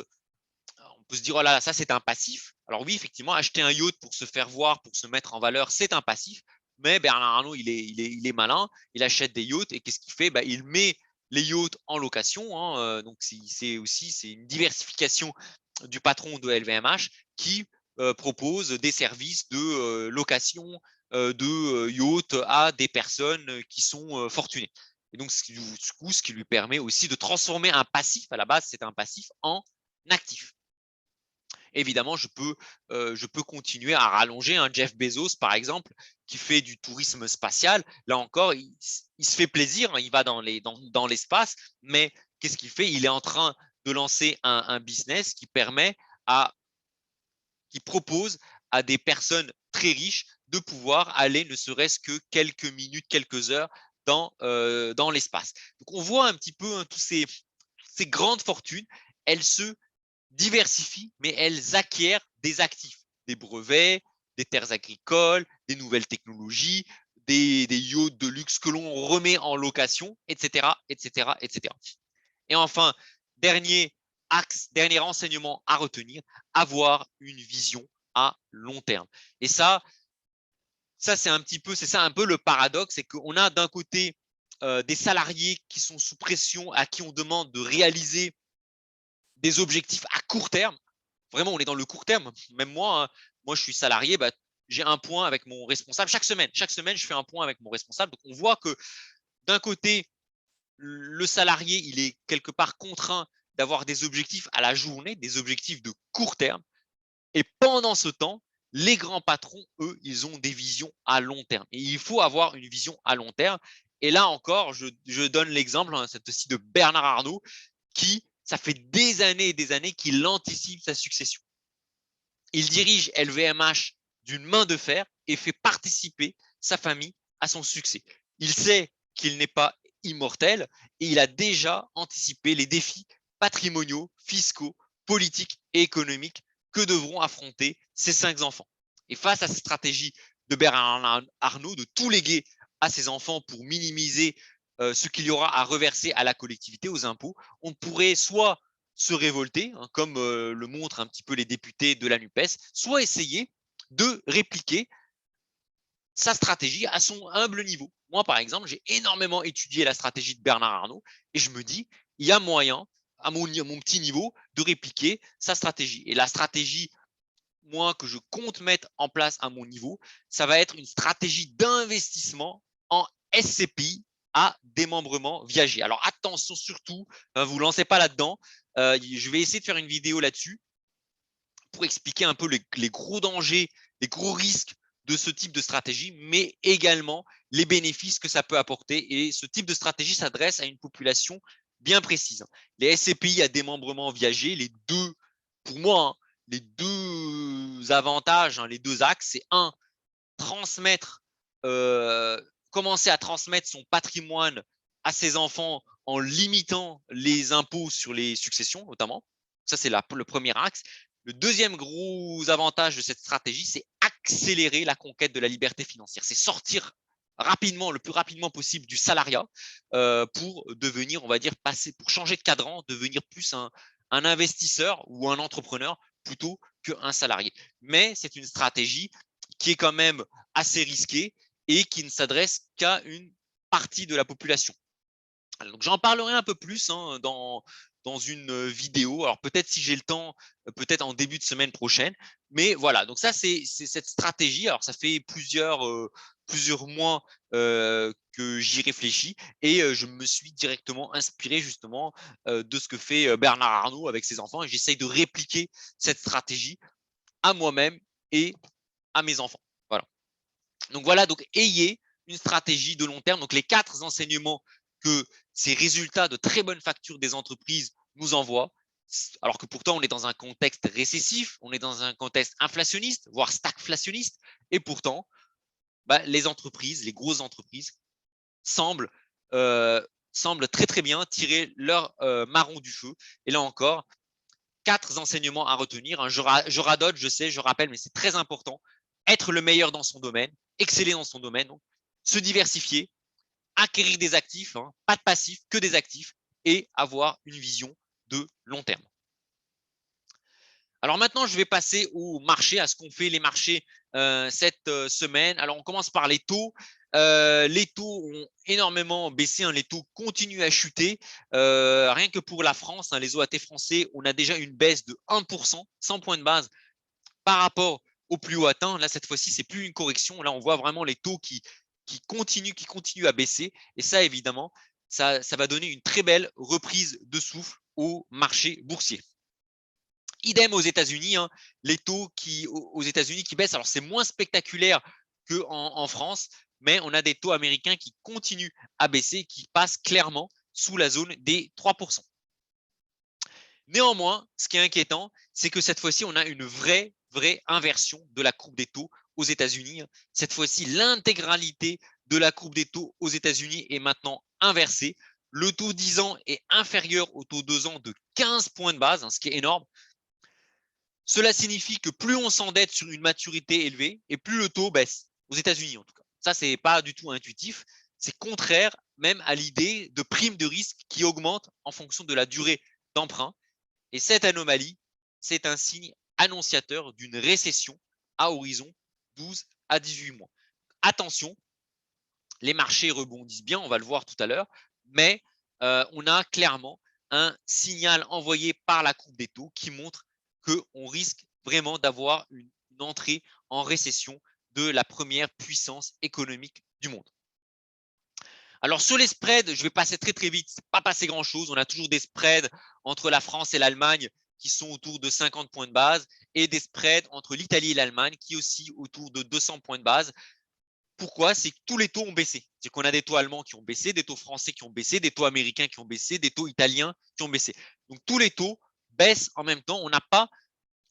On peut se dire, oh là, ça c'est un passif. Alors oui, effectivement, acheter un yacht pour se faire voir, pour se mettre en valeur, c'est un passif. Mais Bernard Arnault, il est malin. Il achète des yachts et qu'est-ce qu'il fait? Il met les yachts en location. Donc c'est une diversification du patron de LVMH qui propose des services de location de yachts à des personnes qui sont fortunées. Et donc, ce qui lui permet aussi de transformer un passif, à la base, c'est un passif, en actif. Évidemment, je peux continuer à rallonger un Jeff Bezos, par exemple, qui fait du tourisme spatial. Là encore, il se fait plaisir, il va dans l'espace, mais qu'est-ce qu'il fait? Il est en train de lancer un business qui propose à des personnes très riches de pouvoir aller ne serait-ce que quelques minutes, quelques heures dans l'espace. Donc, on voit un petit peu tous ces grandes fortunes, elles se diversifient, mais elles acquièrent des actifs, des brevets, des terres agricoles, des nouvelles technologies, des yachts de luxe que l'on remet en location, etc., etc., etc. Et enfin, dernier axe, dernier renseignement à retenir, avoir une vision à long terme. Et ça, ça, c'est ça un peu le paradoxe, c'est qu'on a d'un côté des salariés qui sont sous pression, à qui on demande de réaliser des objectifs à court terme. Vraiment, on est dans le court terme. Même moi, hein, moi, je suis salarié, bah, j'ai un point avec mon responsable chaque semaine. Chaque semaine, je fais un point avec mon responsable. Donc, on voit que d'un côté, le salarié, il est quelque part contraint d'avoir des objectifs à la journée, des objectifs de court terme. Et pendant ce temps, les grands patrons, eux, ils ont des visions à long terme. Et il faut avoir une vision à long terme. Et là encore, je donne l'exemple, hein, cette ci de Bernard Arnault, qui, ça fait des années et des années qu'il anticipe sa succession. Il dirige LVMH d'une main de fer et fait participer sa famille à son succès. Il sait qu'il n'est pas immortel et il a déjà anticipé les défis patrimoniaux, fiscaux, politiques et économiques que devront affronter ses 5 enfants. Et face à cette stratégie de Bernard Arnault de tout léguer à ses enfants pour minimiser ce qu'il y aura à reverser à la collectivité, aux impôts, on pourrait soit se révolter, hein, comme le montrent un petit peu les députés de la NUPES, soit essayer de répliquer sa stratégie à son humble niveau. Moi, par exemple, j'ai énormément étudié la stratégie de Bernard Arnault et je me dis, il y a moyen, à mon petit niveau, de répliquer sa stratégie. Et la stratégie, moi, que je compte mettre en place à mon niveau, ça va être une stratégie d'investissement en SCPI à démembrement viager. Alors attention surtout, ne vous lancez pas là-dedans. Je vais essayer de faire une vidéo là-dessus pour expliquer un peu les gros dangers, les gros risques de ce type de stratégie, mais également les bénéfices que ça peut apporter. Et ce type de stratégie s'adresse à une population bien précise. Les SCPI à démembrement viager, les deux, pour moi, hein, les deux avantages, hein, les deux axes, c'est un, transmettre, commencer à transmettre son patrimoine à ses enfants en limitant les impôts sur les successions, notamment. Ça, c'est le premier axe. Le deuxième gros avantage de cette stratégie, c'est accélérer la conquête de la liberté financière. C'est sortir rapidement, le plus rapidement possible du salariat pour devenir, on va dire, passer, pour changer de cadran, devenir plus un investisseur ou un entrepreneur plutôt qu'un salarié. Mais c'est une stratégie qui est quand même assez risquée et qui ne s'adresse qu'à une partie de la population. Donc j'en parlerai un peu plus hein, dans une vidéo. Alors peut-être si j'ai le temps, peut-être en début de semaine prochaine. Mais voilà, donc ça c'est cette stratégie. Alors ça fait plusieurs mois que j'y réfléchis et je me suis directement inspiré justement de ce que fait Bernard Arnault avec ses enfants et j'essaye de répliquer cette stratégie à moi-même et à mes enfants. Voilà. Donc voilà, donc ayez une stratégie de long terme. Donc les 4 enseignements que ces résultats de très bonne facture des entreprises nous envoient, alors que pourtant on est dans un contexte récessif, on est dans un contexte inflationniste, voire stagflationniste, et pourtant les entreprises, les grosses entreprises semblent très très bien tirer leur marron du feu. Et là encore, 4 enseignements à retenir. Hein. Je radote, je sais, je rappelle, mais c'est très important. Être le meilleur dans son domaine, exceller dans son domaine, donc, se diversifier, acquérir des actifs, hein, pas de passifs, que des actifs, et avoir une vision de long terme. Alors maintenant, je vais passer au marché, à ce qu'ont fait les marchés cette semaine. Alors, on commence par les taux. Les taux ont énormément baissé, hein, les taux continuent à chuter. Rien que pour la France, hein, les OAT français, on a déjà une baisse de 1%, 100 points de base par rapport au plus haut atteint. Là, cette fois-ci, c'est plus une correction. Là, on voit vraiment les taux qui continuent à baisser. Et ça, évidemment, ça va donner une très belle reprise de souffle au marché boursier. Idem aux États-Unis, hein, les taux aux États-Unis qui baissent. Alors, c'est moins spectaculaire qu'en France, mais on a des taux américains qui continuent à baisser, qui passent clairement sous la zone des 3%. Néanmoins, ce qui est inquiétant, c'est que cette fois-ci, on a une vraie inversion de la courbe des taux aux États-Unis. Cette fois-ci, l'intégralité de la courbe des taux aux États-Unis est maintenant inversée. Le taux 10 ans est inférieur au taux 2 ans de 15 points de base, ce qui est énorme. Cela signifie que plus on s'endette sur une maturité élevée et plus le taux baisse, aux États-Unis en tout cas. Ça, ce n'est pas du tout intuitif. C'est contraire même à l'idée de prime de risque qui augmente en fonction de la durée d'emprunt. Et cette anomalie, c'est un signe annonciateur d'une récession à horizon 12 à 18 mois. attention, les marchés rebondissent bien, on va le voir tout à l'heure, mais on a clairement un signal envoyé par la courbe des taux qui montre qu'on risque vraiment d'avoir une entrée en récession de la première puissance économique du monde. Alors sur les spreads, je vais passer très très vite, c'est pas passé grand chose. On a toujours des spreads entre la France et l'Allemagne qui sont autour de 50 points de base et des spreads entre l'Italie et l'Allemagne qui aussi autour de 200 points de base. Pourquoi? C'est que tous les taux ont baissé. C'est qu'on a des taux allemands qui ont baissé, des taux français qui ont baissé, des taux américains qui ont baissé, des taux italiens qui ont baissé. Donc tous les taux baissent en même temps. On n'a pas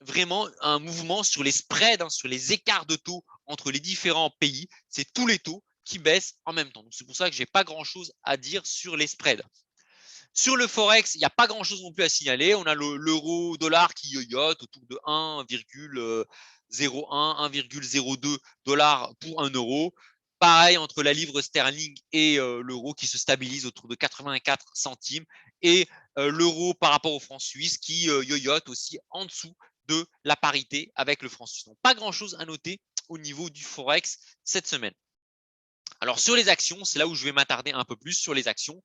vraiment un mouvement sur les spreads, sur les écarts de taux entre les différents pays. C'est tous les taux qui baissent en même temps. Donc c'est pour ça que je n'ai pas grand-chose à dire sur les spreads. Sur le Forex, il n'y a pas grand-chose non plus à signaler. On a l'euro-dollar qui yoyote autour de 1,01, 1,02 dollars pour 1 euro. Pareil entre la livre sterling et l'euro qui se stabilise autour de 84 centimes. Et l'euro par rapport au franc suisse qui yoyote aussi en dessous de la parité avec le franc suisse. Donc, pas grand-chose à noter au niveau du Forex cette semaine. Alors, sur les actions, c'est là où je vais m'attarder un peu plus sur les actions.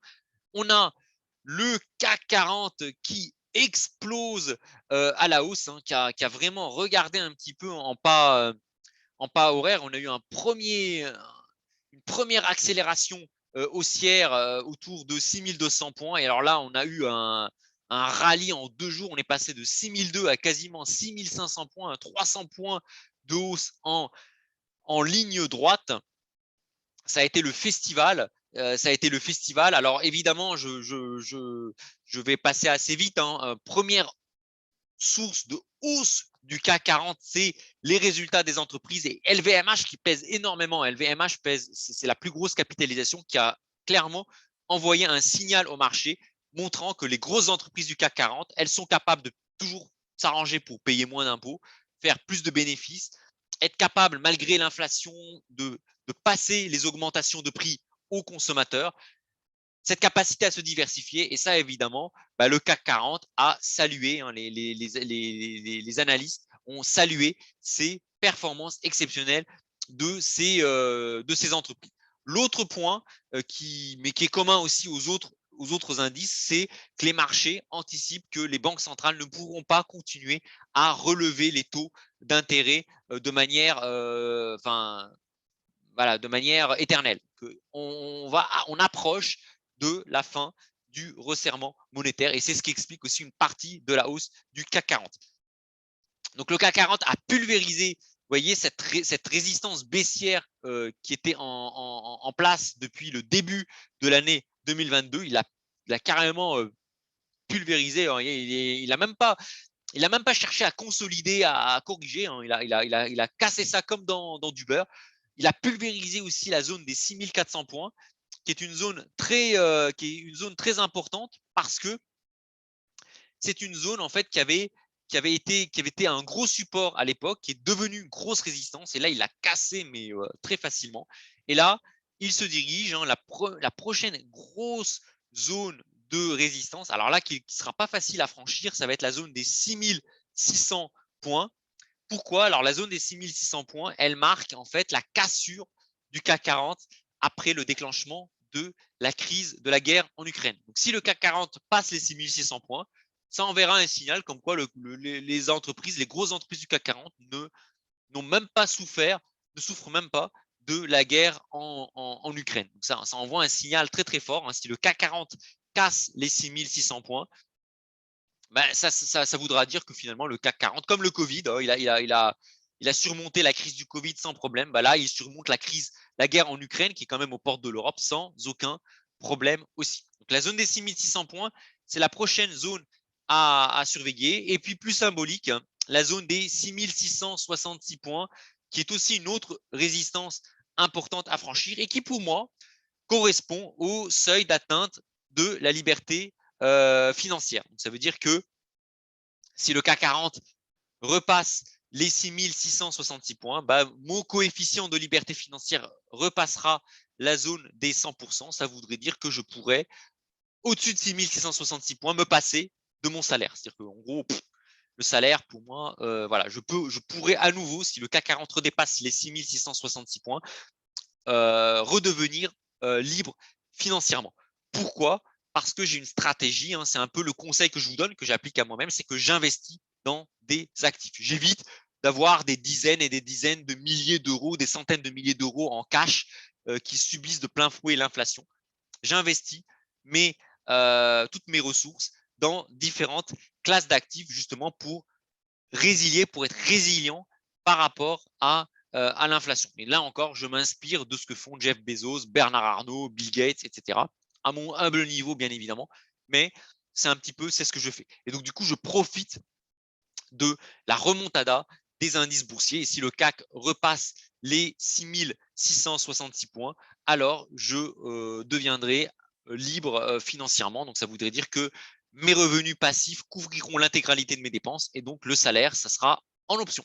On a le CAC 40 qui explose à la hausse, qui a vraiment regardé un petit peu en pas horaire. On a eu une première accélération haussière autour de 6200 points. Et alors là, on a eu un rallye en 2 jours. On est passé de 6002 à quasiment 6500 points, 300 points de hausse en ligne droite. Ça a été le festival. Alors évidemment, je vais passer assez vite. Première source de hausse du CAC 40, c'est les résultats des entreprises et LVMH qui pèse énormément. LVMH pèse, c'est la plus grosse capitalisation qui a clairement envoyé un signal au marché montrant que les grosses entreprises du CAC 40, elles sont capables de toujours s'arranger pour payer moins d'impôts, faire plus de bénéfices, être capables, malgré l'inflation, de passer les augmentations de prix aux consommateurs. Cette capacité à se diversifier, et ça, évidemment, le CAC 40 a salué, les analystes ont salué ces performances exceptionnelles de ces entreprises. L'autre point qui est commun aussi aux autres indices, c'est que les marchés anticipent que les banques centrales ne pourront pas continuer à relever les taux d'intérêt de manière éternelle. On approche de la fin du resserrement monétaire et c'est ce qui explique aussi une partie de la hausse du CAC 40. Donc le CAC 40 a pulvérisé, vous voyez, cette résistance baissière qui était en place depuis le début de l'année 2022. Il a carrément pulvérisé. Il n'a même pas cherché à consolider, à corriger. Il a cassé ça comme dans du beurre. Il a pulvérisé aussi la zone des 6400 points, qui est une zone très importante parce que c'est une zone en fait qui avait été un gros support à l'époque, qui est devenu une grosse résistance. Et là, il l'a cassé, mais très facilement. Et là, il se dirige, la prochaine grosse zone de résistance. Alors là, qui ne sera pas facile à franchir, ça va être la zone des 6600 points. Pourquoi? Alors, la zone des 6600 points, elle marque en fait la cassure du CAC 40 après le déclenchement de la crise de la guerre en Ukraine. Donc, si le CAC 40 passe les 6600 points, ça enverra un signal comme quoi les grosses entreprises du CAC 40 n'ont même pas souffert, ne souffrent même pas de la guerre en Ukraine. Donc ça envoie un signal très très fort. Si le CAC 40 casse les 6600 points, ça voudra dire que finalement le CAC 40, comme le Covid, il a surmonté la crise du Covid sans problème. Là, il surmonte la guerre en Ukraine qui est quand même aux portes de l'Europe sans aucun problème aussi. Donc la zone des 6600 points, c'est la prochaine zone à surveiller. Et puis plus symbolique, la zone des 6666 points, qui est aussi une autre résistance importante à franchir et qui pour moi correspond au seuil d'atteinte de la liberté financière. Donc, ça veut dire que si le CAC 40 repasse les 6666 points, mon coefficient de liberté financière repassera la zone des 100%. Ça voudrait dire que je pourrais, au-dessus de 6666 points, me passer de mon salaire. C'est-à-dire qu'en gros, le salaire, pour moi, je pourrais à nouveau, si le CAC 40 redépasse les 6666 points, redevenir libre financièrement. Pourquoi? Parce que j'ai une stratégie, hein, c'est un peu le conseil que je vous donne, que j'applique à moi-même, c'est que j'investis dans des actifs. J'évite d'avoir des dizaines et des dizaines de milliers d'euros, des centaines de milliers d'euros en cash qui subissent de plein fouet l'inflation. J'investis toutes mes ressources dans différentes classes d'actifs justement pour résilier, pour être résilient par rapport à l'inflation. Et là encore, je m'inspire de ce que font Jeff Bezos, Bernard Arnault, Bill Gates, etc. À mon humble niveau, bien évidemment, mais c'est un petit peu, c'est ce que je fais. Et donc, du coup, je profite de la remontada des indices boursiers. Et si le CAC repasse les 6666 points, alors je deviendrai libre financièrement. Donc, ça voudrait dire que mes revenus passifs couvriront l'intégralité de mes dépenses et donc le salaire, ça sera en option.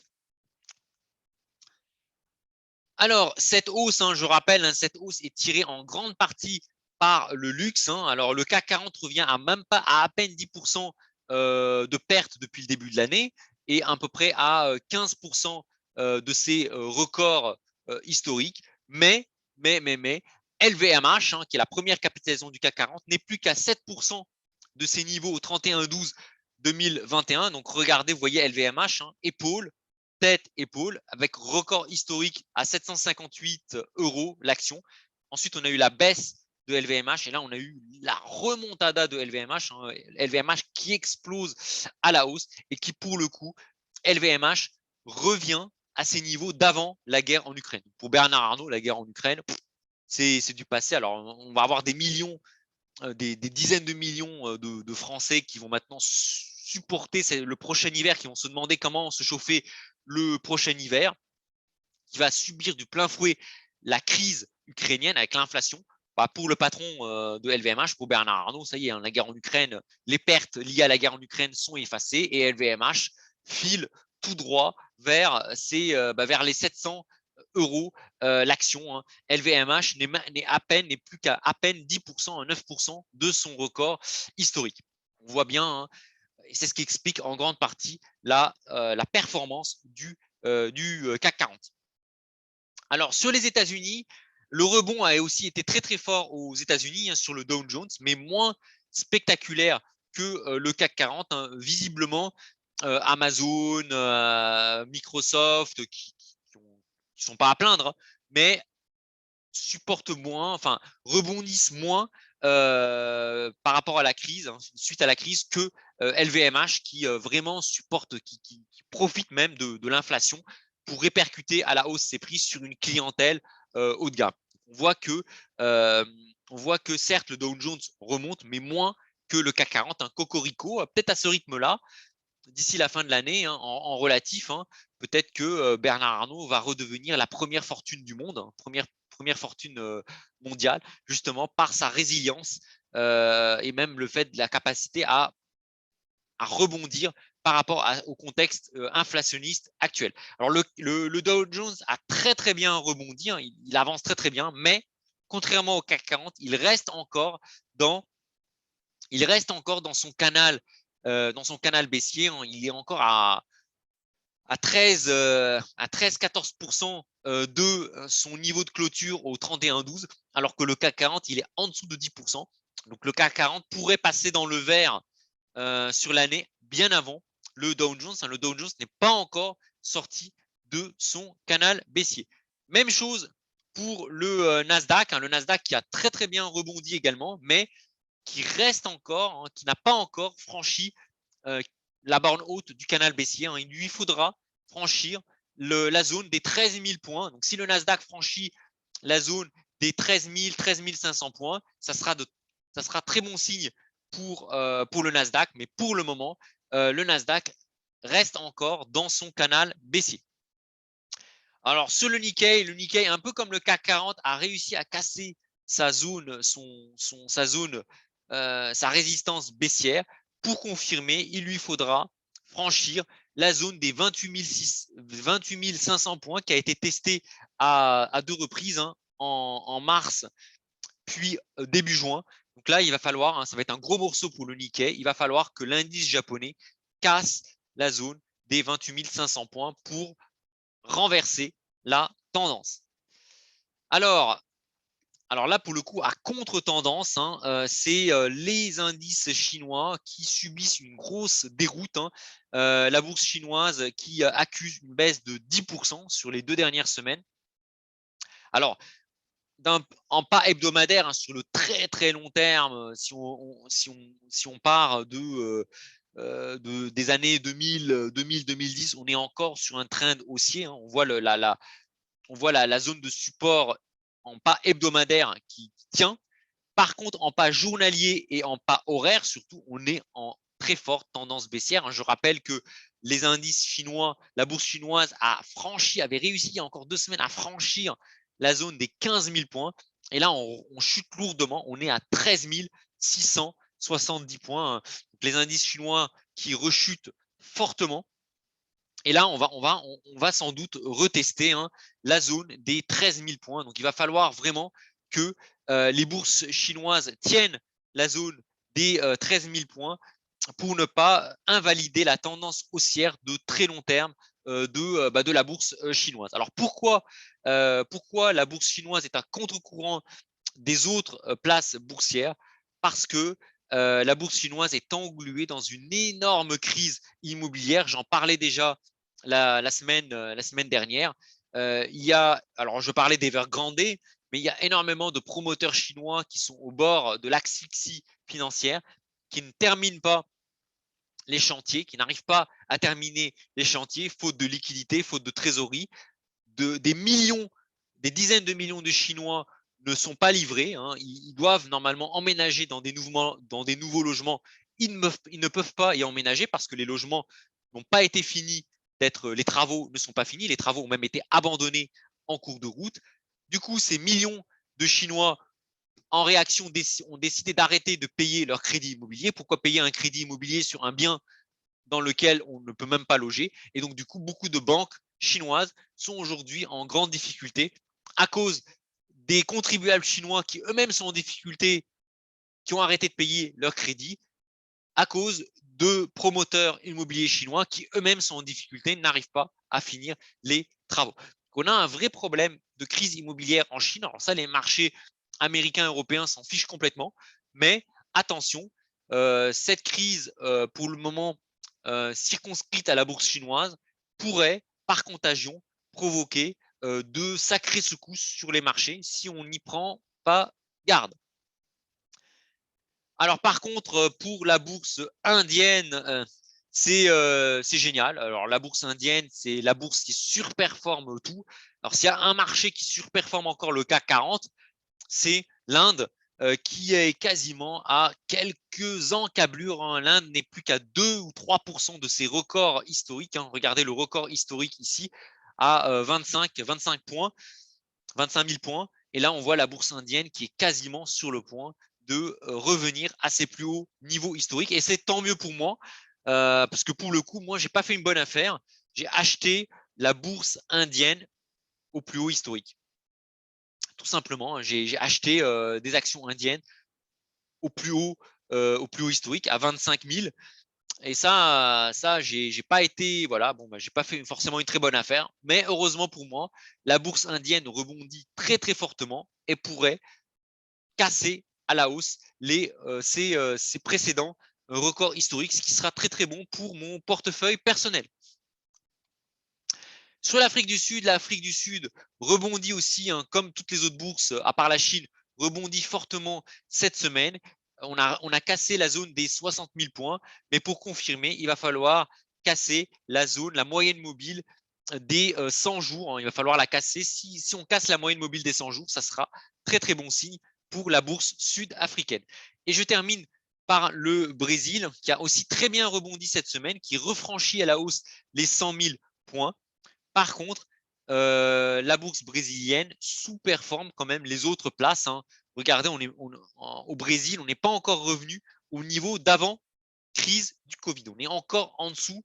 Alors, cette hausse, je rappelle, cette hausse est tirée en grande partie par le luxe. Alors, le CAC 40 revient à peine 10% de pertes depuis le début de l'année et à peu près à 15% de ses records historiques. Mais LVMH, qui est la première capitalisation du CAC 40, n'est plus qu'à 7% de ses niveaux au 31/12/2021. Donc, regardez, vous voyez LVMH, épaule, tête, épaule, avec record historique à 758 € l'action. Ensuite, on a eu la baisse de LVMH et là, on a eu la remontada de LVMH, LVMH qui explose à la hausse et qui, pour le coup, LVMH revient à ses niveaux d'avant la guerre en Ukraine. Pour Bernard Arnault, la guerre en Ukraine, c'est du passé. Alors, on va avoir des millions, des dizaines de millions de Français qui vont maintenant supporter le prochain hiver, qui vont se demander comment se chauffer le prochain hiver, qui va subir du plein fouet la crise ukrainienne avec l'inflation. Pour le patron de LVMH, pour Bernard Arnault, ça y est, la guerre en Ukraine, les pertes liées à la guerre en Ukraine sont effacées et LVMH file tout droit vers les 700 € l'action. LVMH n'est plus qu'à à peine 10%, 9% de son record historique. On voit bien, et c'est ce qui explique en grande partie la performance du CAC 40. Alors, sur les États-Unis, le rebond a aussi été très, très fort aux États-Unis, sur le Dow Jones, mais moins spectaculaire que le CAC 40. Visiblement, Amazon, Microsoft, qui ne sont pas à plaindre, mais supportent moins, enfin rebondissent moins par rapport à la crise, suite à la crise, que LVMH qui vraiment supporte, qui profite même de l'inflation pour répercuter à la hausse ses prix sur une clientèle haut de gamme. On voit que certes le Dow Jones remonte, mais moins que le CAC 40, cocorico, peut-être à ce rythme-là, d'ici la fin de l'année, en relatif, peut-être que Bernard Arnault va redevenir la première fortune du monde, première fortune mondiale, justement par sa résilience et même le fait de la capacité à rebondir par rapport au contexte inflationniste actuel. Alors, le Dow Jones a très, très bien rebondi, il avance très, très bien, mais contrairement au CAC 40, il reste encore dans son canal baissier. Il est encore à 13-14% de son niveau de clôture au 31/12, alors que le CAC 40, il est en dessous de 10%. Donc, le CAC 40 pourrait passer dans le vert sur l'année bien avant le Dow Jones. Le Dow Jones n'est pas encore sorti de son canal baissier. Même chose pour le Nasdaq. Le Nasdaq qui a très, très bien rebondi également, mais qui reste encore, qui n'a pas encore franchi la borne haute du canal baissier. Il lui faudra franchir la zone des 13 000 points. Donc, si le Nasdaq franchit la zone des 13 000, 13 500 points, ça sera très bon signe pour le Nasdaq. Mais pour le moment, le Nasdaq reste encore dans son canal baissier. Alors, sur le Nikkei, un peu comme le CAC 40, a réussi à casser sa zone, sa résistance baissière. Pour confirmer, il lui faudra franchir la zone des 28 500 points qui a été testée à 2 reprises, en mars puis début juin. Donc là, il va falloir, ça va être un gros morceau pour le Nikkei, il va falloir que l'indice japonais casse la zone des 28 500 points pour renverser la tendance. Alors, alors là, pour le coup, à contre-tendance, hein, c'est les indices chinois qui subissent une grosse déroute, hein. La bourse chinoise qui accuse une baisse de 10% sur les 2 dernières semaines. Alors, en pas hebdomadaire, hein, sur le très très long terme, si on part des années 2000-2010, on est encore sur un trend haussier, hein. On voit la zone de support en pas hebdomadaire qui tient. Par contre, en pas journalier et en pas horaire, surtout, on est en très forte tendance baissière, hein. Je rappelle que les indices chinois, la bourse chinoise avait réussi il y a encore 2 semaines à franchir la zone des 15 000 points. Et là, on chute lourdement. On est à 13 670 points, hein. Donc, les indices chinois qui rechutent fortement. Et là, on va sans doute retester, hein, la zone des 13 000 points. Donc, il va falloir vraiment que les bourses chinoises tiennent la zone des 13 000 points pour ne pas invalider la tendance haussière de très long terme de la bourse chinoise. Alors, pourquoi la bourse chinoise est à contre-courant des autres places boursières? Parce que la bourse chinoise est engluée dans une énorme crise immobilière. J'en parlais déjà la semaine dernière. Alors je parlais d'Evergrande, mais il y a énormément de promoteurs chinois qui sont au bord de l'asphyxie financière, qui ne terminent pas les chantiers, qui n'arrivent pas à terminer les chantiers, faute de liquidité, faute de trésorerie. Des dizaines de millions de Chinois ne sont pas livrés, hein. Ils doivent normalement emménager dans des nouveaux logements. Ils ne peuvent pas y emménager parce que les logements n'ont pas été finis les travaux ne sont pas finis, les travaux ont même été abandonnés en cours de route. Du coup, ces millions de Chinois, en réaction, ont décidé d'arrêter de payer leur crédit immobilier. Pourquoi payer un crédit immobilier sur un bien dans lequel on ne peut même pas loger? Et donc, du coup, beaucoup de banques chinoises sont aujourd'hui en grande difficulté à cause des contribuables chinois qui eux-mêmes sont en difficulté, qui ont arrêté de payer leur crédit, à cause de promoteurs immobiliers chinois qui eux-mêmes sont en difficulté, n'arrivent pas à finir les travaux. Donc, on a un vrai problème de crise immobilière en Chine. Alors ça, les marchés américains, européens s'en fichent complètement. Mais attention, cette crise, pour le moment circonscrite à la bourse chinoise, pourrait, par contagion, provoquer de sacrées secousses sur les marchés si on n'y prend pas garde. Alors par contre, pour la bourse indienne, c'est génial. Alors la bourse indienne, c'est la bourse qui surperforme tout. Alors s'il y a un marché qui surperforme encore le CAC 40, c'est l'Inde, qui est quasiment à quelques encablures, hein. L'Inde n'est plus qu'à 2 ou 3% de ses records historiques, hein. Regardez le record historique ici à 25 points, 25 000 points. Et là, on voit la bourse indienne qui est quasiment sur le point de revenir à ses plus hauts niveaux historiques. Et c'est tant mieux pour moi, parce que pour le coup, moi, j'ai pas fait une bonne affaire. J'ai acheté la bourse indienne au plus haut historique. Tout simplement, j'ai acheté des actions indiennes au plus haut historique, à 25 000. Et ça, j'ai pas été, voilà, bon, j'ai pas fait forcément une très bonne affaire, mais heureusement pour moi, la bourse indienne rebondit très très fortement et pourrait casser à la hausse ses précédents records historiques, ce qui sera très très bon pour mon portefeuille personnel. Sur l'Afrique du Sud rebondit aussi, hein, comme toutes les autres bourses, à part la Chine, rebondit fortement cette semaine. On a cassé la zone des 60 000 points, mais pour confirmer, il va falloir casser la moyenne mobile des 100 jours, hein. Il va falloir la casser. Si on casse la moyenne mobile des 100 jours, ça sera très très bon signe pour la bourse sud-africaine. Et je termine par le Brésil, qui a aussi très bien rebondi cette semaine, qui refranchit à la hausse les 100 000 points. Par contre, la bourse brésilienne sous-performe quand même les autres places, hein. Regardez, au Brésil, on n'est pas encore revenu au niveau d'avant crise du Covid. On est encore en dessous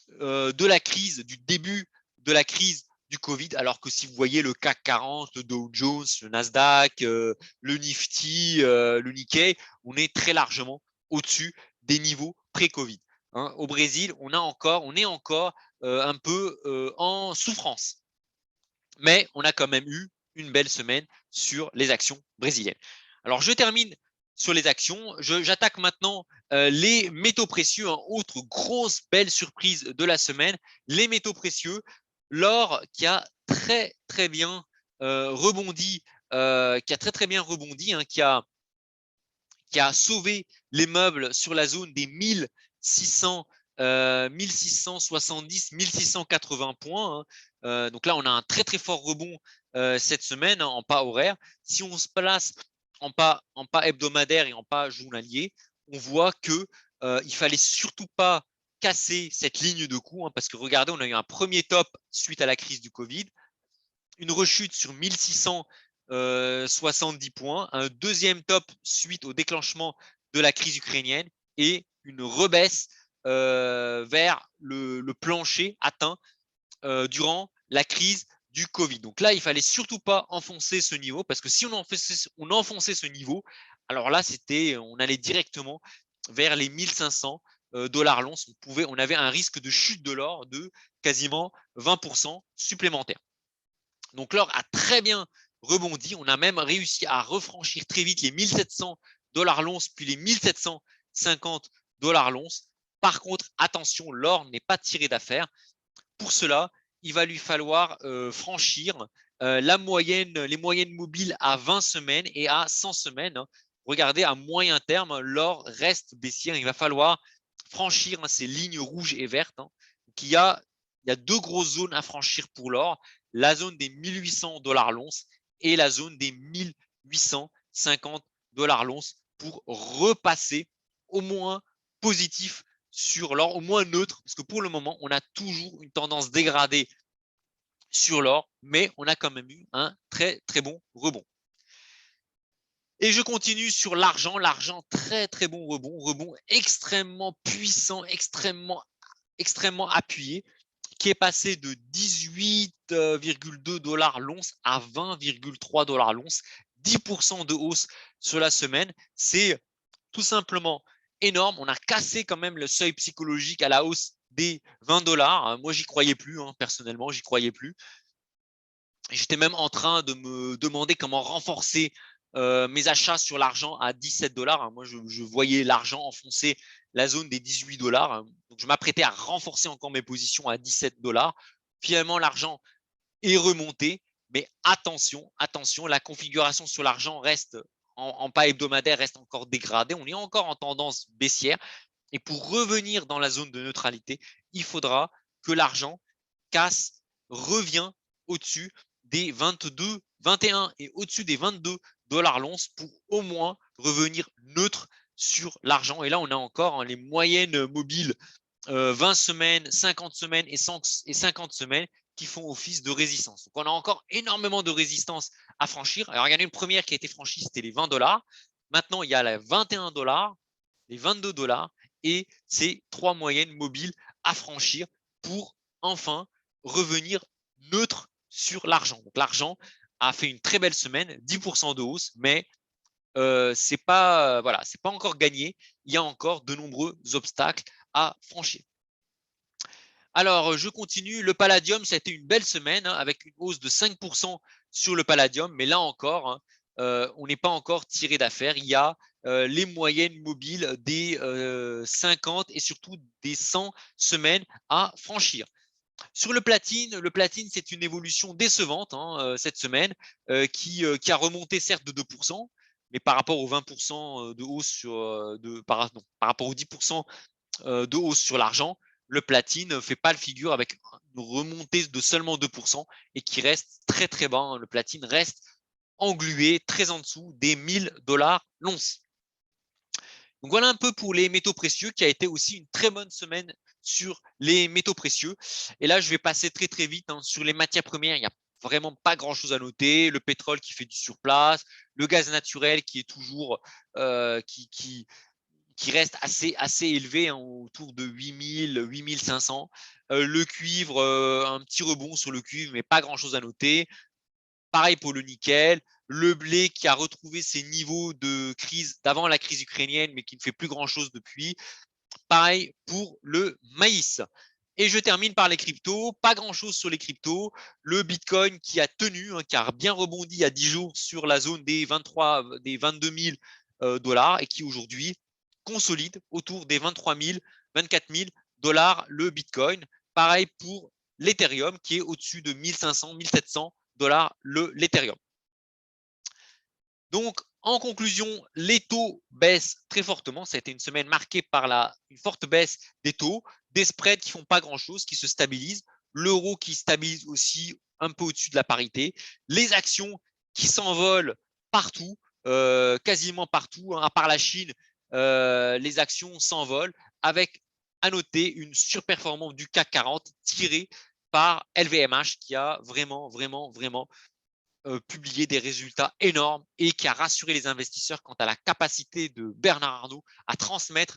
du début de la crise du Covid, alors que si vous voyez le CAC 40, le Dow Jones, le Nasdaq, le Nifty, le Nikkei, on est très largement au-dessus des niveaux pré-Covid, hein. Au Brésil, on est encore un peu en souffrance. Mais on a quand même eu une belle semaine sur les actions brésiliennes. Alors, je termine sur les actions. J'attaque maintenant les métaux précieux, hein, autre grosse belle surprise de la semaine. Les métaux précieux, l'or qui a très bien rebondi, hein, qui a sauvé les meubles sur la zone des 1600, 1670, 1680 points. Hein. Donc là, on a un très fort rebond cette semaine, hein, en pas horaire. Si on se place en pas hebdomadaire et en pas journalier, on voit que il fallait surtout pas casser cette ligne de coup, hein, parce que regardez, on a eu un premier top suite à la crise du Covid, une rechute sur 1670 points, un deuxième top suite au déclenchement de la crise ukrainienne et une rebaisse vers le plancher atteint durant la crise du Covid. Donc là, il fallait surtout pas enfoncer ce niveau, parce que si on enfonçait ce niveau, alors là, on allait directement vers les 1500 dollars l'once. On avait un risque de chute de l'or de quasiment 20% supplémentaire. Donc l'or a très bien rebondi. On a même réussi à refranchir très vite les 1700 dollars l'once, puis les 1750 dollars l'once. Par contre, attention, l'or n'est pas tiré d'affaire. Pour cela, il va lui falloir franchir les moyennes mobiles à 20 semaines et à 100 semaines. Hein. Regardez, à moyen terme, l'or reste baissier. Il va falloir franchir ces lignes rouges et vertes. Hein. Il y a deux grosses zones à franchir pour l'or, la zone des 1800 dollars l'once et la zone des 1850 dollars l'once pour repasser au moins positif sur l'or, au moins neutre, parce que pour le moment, on a toujours une tendance dégradée sur l'or, mais on a quand même eu un très bon rebond. Et je continue sur l'argent. L'argent, très bon rebond extrêmement puissant, extrêmement appuyé, qui est passé de 18,2 dollars l'once à 20,3 dollars l'once, 10% de hausse sur la semaine. C'est tout simplement énorme. On a cassé quand même le seuil psychologique à la hausse des 20 dollars. Moi, j'y croyais plus, hein, personnellement, j'y croyais plus. J'étais même en train de me demander comment renforcer mes achats sur l'argent à 17 dollars. Moi, je voyais l'argent enfoncer la zone des 18 dollars. Donc, je m'apprêtais à renforcer encore mes positions à 17 dollars. Finalement, l'argent est remonté. Mais attention, la configuration sur l'argent reste en pas hebdomadaire, reste encore dégradée. On est encore en tendance baissière. Et pour revenir dans la zone de neutralité, il faudra que l'argent revient au-dessus des 22, 21 et au-dessus des 22 dollars l'once pour au moins revenir neutre sur l'argent. Et là, on a encore, hein, les moyennes mobiles 20 semaines, 50 semaines et 50 semaines qui font office de résistance. Donc, on a encore énormément de résistance à franchir. Alors, il y en a une première qui a été franchie, c'était les 20 dollars. Maintenant, il y a les 21 dollars, les 22 dollars et ces trois moyennes mobiles à franchir pour enfin revenir neutre sur l'argent. Donc, l'argent a fait une très belle semaine, 10% de hausse, mais c'est pas encore gagné. Il y a encore de nombreux obstacles à franchir. Alors, je continue. Le palladium, ça a été une belle semaine, hein, avec une hausse de 5% sur le palladium. Mais là encore, hein, on n'est pas encore tiré d'affaire. Il y a les moyennes mobiles des 50 et surtout des 100 semaines à franchir. Sur le platine, c'est une évolution décevante, hein, cette semaine, qui a remonté certes de 2%, mais par rapport aux 20% de hausse par rapport aux 10% de hausse sur l'argent, le platine ne fait pas le figure avec une remontée de seulement 2% et qui reste très bas. Hein. Le platine reste englué très en dessous des 1000 dollars l'once. Donc voilà un peu pour les métaux précieux, qui a été aussi une très bonne semaine sur les métaux précieux. Et là, je vais passer très vite, hein, sur les matières premières. Il n'y a vraiment pas grand chose à noter. Le pétrole qui fait du surplace, le gaz naturel qui est toujours qui reste assez élevé, hein, autour de 8000, 8500. Le cuivre, un petit rebond sur le cuivre, mais pas grand chose à noter. Pareil pour le nickel, le blé qui a retrouvé ses niveaux de crise d'avant la crise ukrainienne, mais qui ne fait plus grand chose depuis. Pareil pour le maïs. Et je termine par les cryptos. Pas grand-chose sur les cryptos. Le Bitcoin qui a tenu, qui a bien rebondi il y a 10 jours sur la zone des 22 000 dollars et qui aujourd'hui consolide autour des 23 000, 24 000 dollars le Bitcoin. Pareil pour l'Ethereum qui est au-dessus de 1500, 1700 dollars l'Ethereum. Donc, en conclusion, les taux baissent très fortement. Ça a été une semaine marquée par une forte baisse des taux, des spreads qui font pas grand-chose, qui se stabilisent, l'euro qui stabilise aussi un peu au-dessus de la parité, les actions qui s'envolent partout, quasiment partout, à part la Chine, les actions s'envolent avec, à noter, une surperformance du CAC 40 tirée par LVMH qui a vraiment publié des résultats énormes et qui a rassuré les investisseurs quant à la capacité de Bernard Arnault à transmettre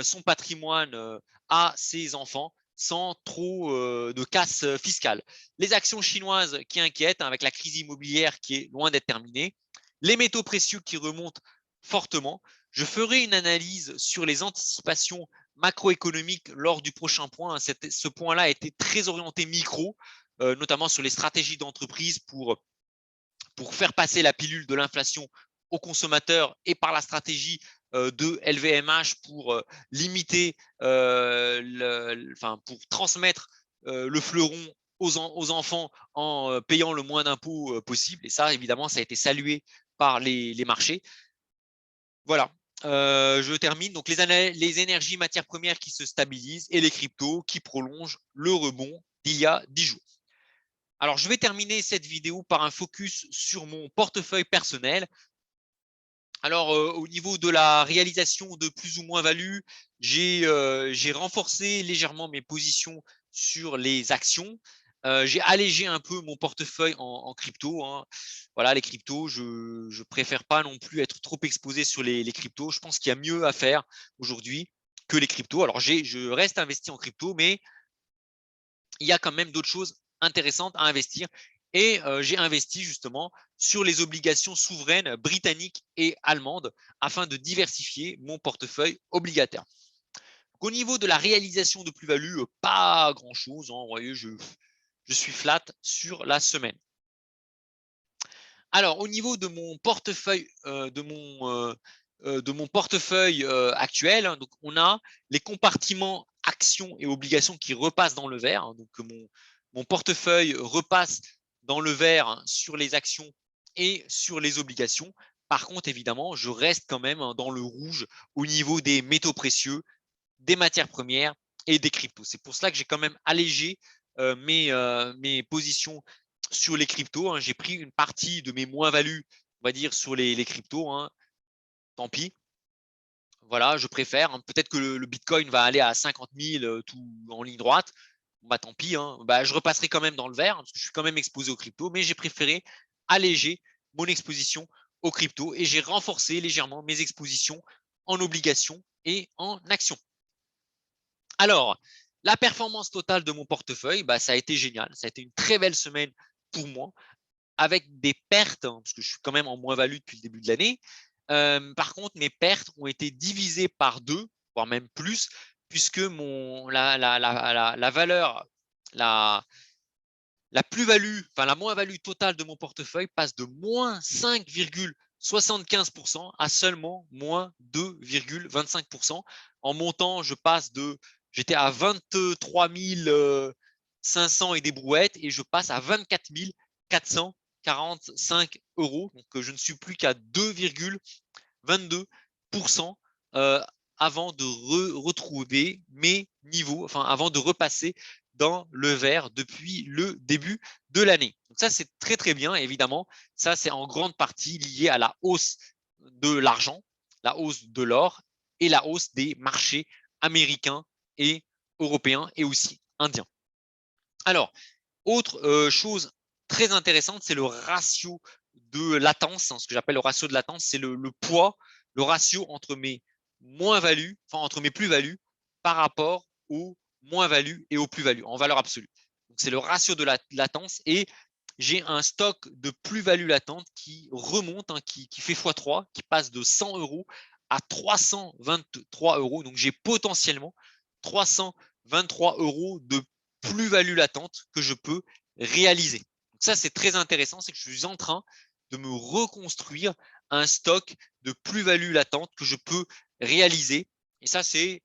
son patrimoine à ses enfants sans trop de casse fiscale. Les actions chinoises qui inquiètent, avec la crise immobilière qui est loin d'être terminée, les métaux précieux qui remontent fortement. Je ferai une analyse sur les anticipations macroéconomiques lors du prochain point. Ce point-là a été très orienté micro, notamment sur les stratégies d'entreprise pour faire passer la pilule de l'inflation aux consommateurs et par la stratégie de LVMH pour limiter, pour transmettre le fleuron aux enfants en payant le moins d'impôts possible. Et ça, évidemment, ça a été salué par les marchés. Voilà. Je termine. Donc, les énergies matières premières qui se stabilisent et les cryptos qui prolongent le rebond d'il y a 10 jours. Alors, je vais terminer cette vidéo par un focus sur mon portefeuille personnel. Alors, au niveau de la réalisation de plus ou moins value, j'ai renforcé légèrement mes positions sur les actions. J'ai allégé un peu mon portefeuille en crypto. Voilà, les cryptos, je préfère pas non plus être trop exposé sur les cryptos. Je pense qu'il y a mieux à faire aujourd'hui que les cryptos. Alors, je reste investi en crypto, mais il y a quand même d'autres choses intéressantes à investir. Et j'ai investi justement sur les obligations souveraines britanniques et allemandes afin de diversifier mon portefeuille obligataire. Au niveau de la réalisation de plus-value, pas grand-chose. Vous voyez, je suis flat sur la semaine. Alors, au niveau de mon portefeuille, actuel, donc on a les compartiments actions et obligations qui repassent dans le vert. Donc, mon portefeuille repasse dans le vert sur les actions et sur les obligations. Par contre, évidemment, je reste quand même dans le rouge au niveau des métaux précieux, des matières premières et des cryptos. C'est pour cela que j'ai quand même allégé mes positions sur les cryptos. J'ai pris une partie de mes moins-values, on va dire, sur les cryptos. Tant pis. Voilà, je préfère. Peut-être que le Bitcoin va aller à 50 000 tout en ligne droite. Bah, tant pis. Je repasserai quand même dans le vert parce que je suis quand même exposé aux cryptos, mais j'ai préféré alléger mon exposition aux cryptos et j'ai renforcé légèrement mes expositions en obligations et en actions. Alors, la performance totale de mon portefeuille, ça a été génial. Ça a été une très belle semaine pour moi, avec des pertes, parce que je suis quand même en moins-value depuis le début de l'année. Par contre, mes pertes ont été divisées par 2, voire même plus, puisque la valeur, la plus-value, enfin la moins-value totale de mon portefeuille passe de moins 5,75% à seulement moins 2,25%. En montant, j'étais à 23 500 et des brouettes et je passe à 24 445 €. Donc, je ne suis plus qu'à 2,22% avant de retrouver mes niveaux, enfin avant de repasser dans le vert depuis le début de l'année. Donc ça, c'est très, très bien. Évidemment, ça, c'est en grande partie lié à la hausse de l'argent, la hausse de l'or et la hausse des marchés américains et européens et aussi indiens. Alors, autre chose très intéressante, c'est le ratio de latence. Ce que j'appelle le ratio de latence, c'est le poids, le ratio entre mes moins-values, enfin entre mes plus-values par rapport aux moins-values et aux plus-values en valeur absolue. C'est le ratio de la latence et j'ai un stock de plus-value latente qui remonte, qui fait x3, qui passe de 100 € à 323 €. Donc, j'ai potentiellement 323 23 € de plus-value latente que je peux réaliser. Donc ça, c'est très intéressant, c'est que je suis en train de me reconstruire un stock de plus-value latente que je peux réaliser. Et ça, c'est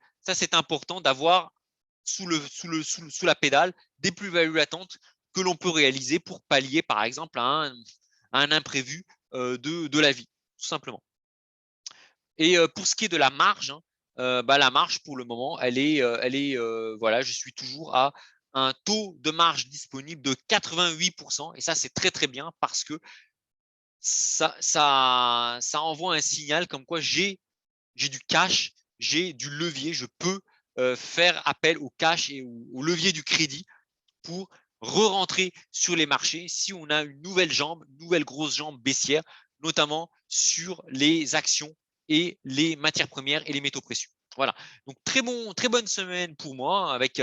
important d'avoir sous la pédale des plus-values latentes que l'on peut réaliser pour pallier, par exemple, à un imprévu de la vie, tout simplement. Et pour ce qui est de la marge, la marge pour le moment, voilà, je suis toujours à un taux de marge disponible de 88%. Et ça, c'est très très bien parce que ça envoie un signal comme quoi j'ai du cash, j'ai du levier, je peux faire appel au cash et au levier du crédit pour re-rentrer sur les marchés si on a une nouvelle jambe, une nouvelle grosse jambe baissière, notamment sur les actions et les matières premières et les métaux précieux. Voilà. Donc très bonne semaine pour moi avec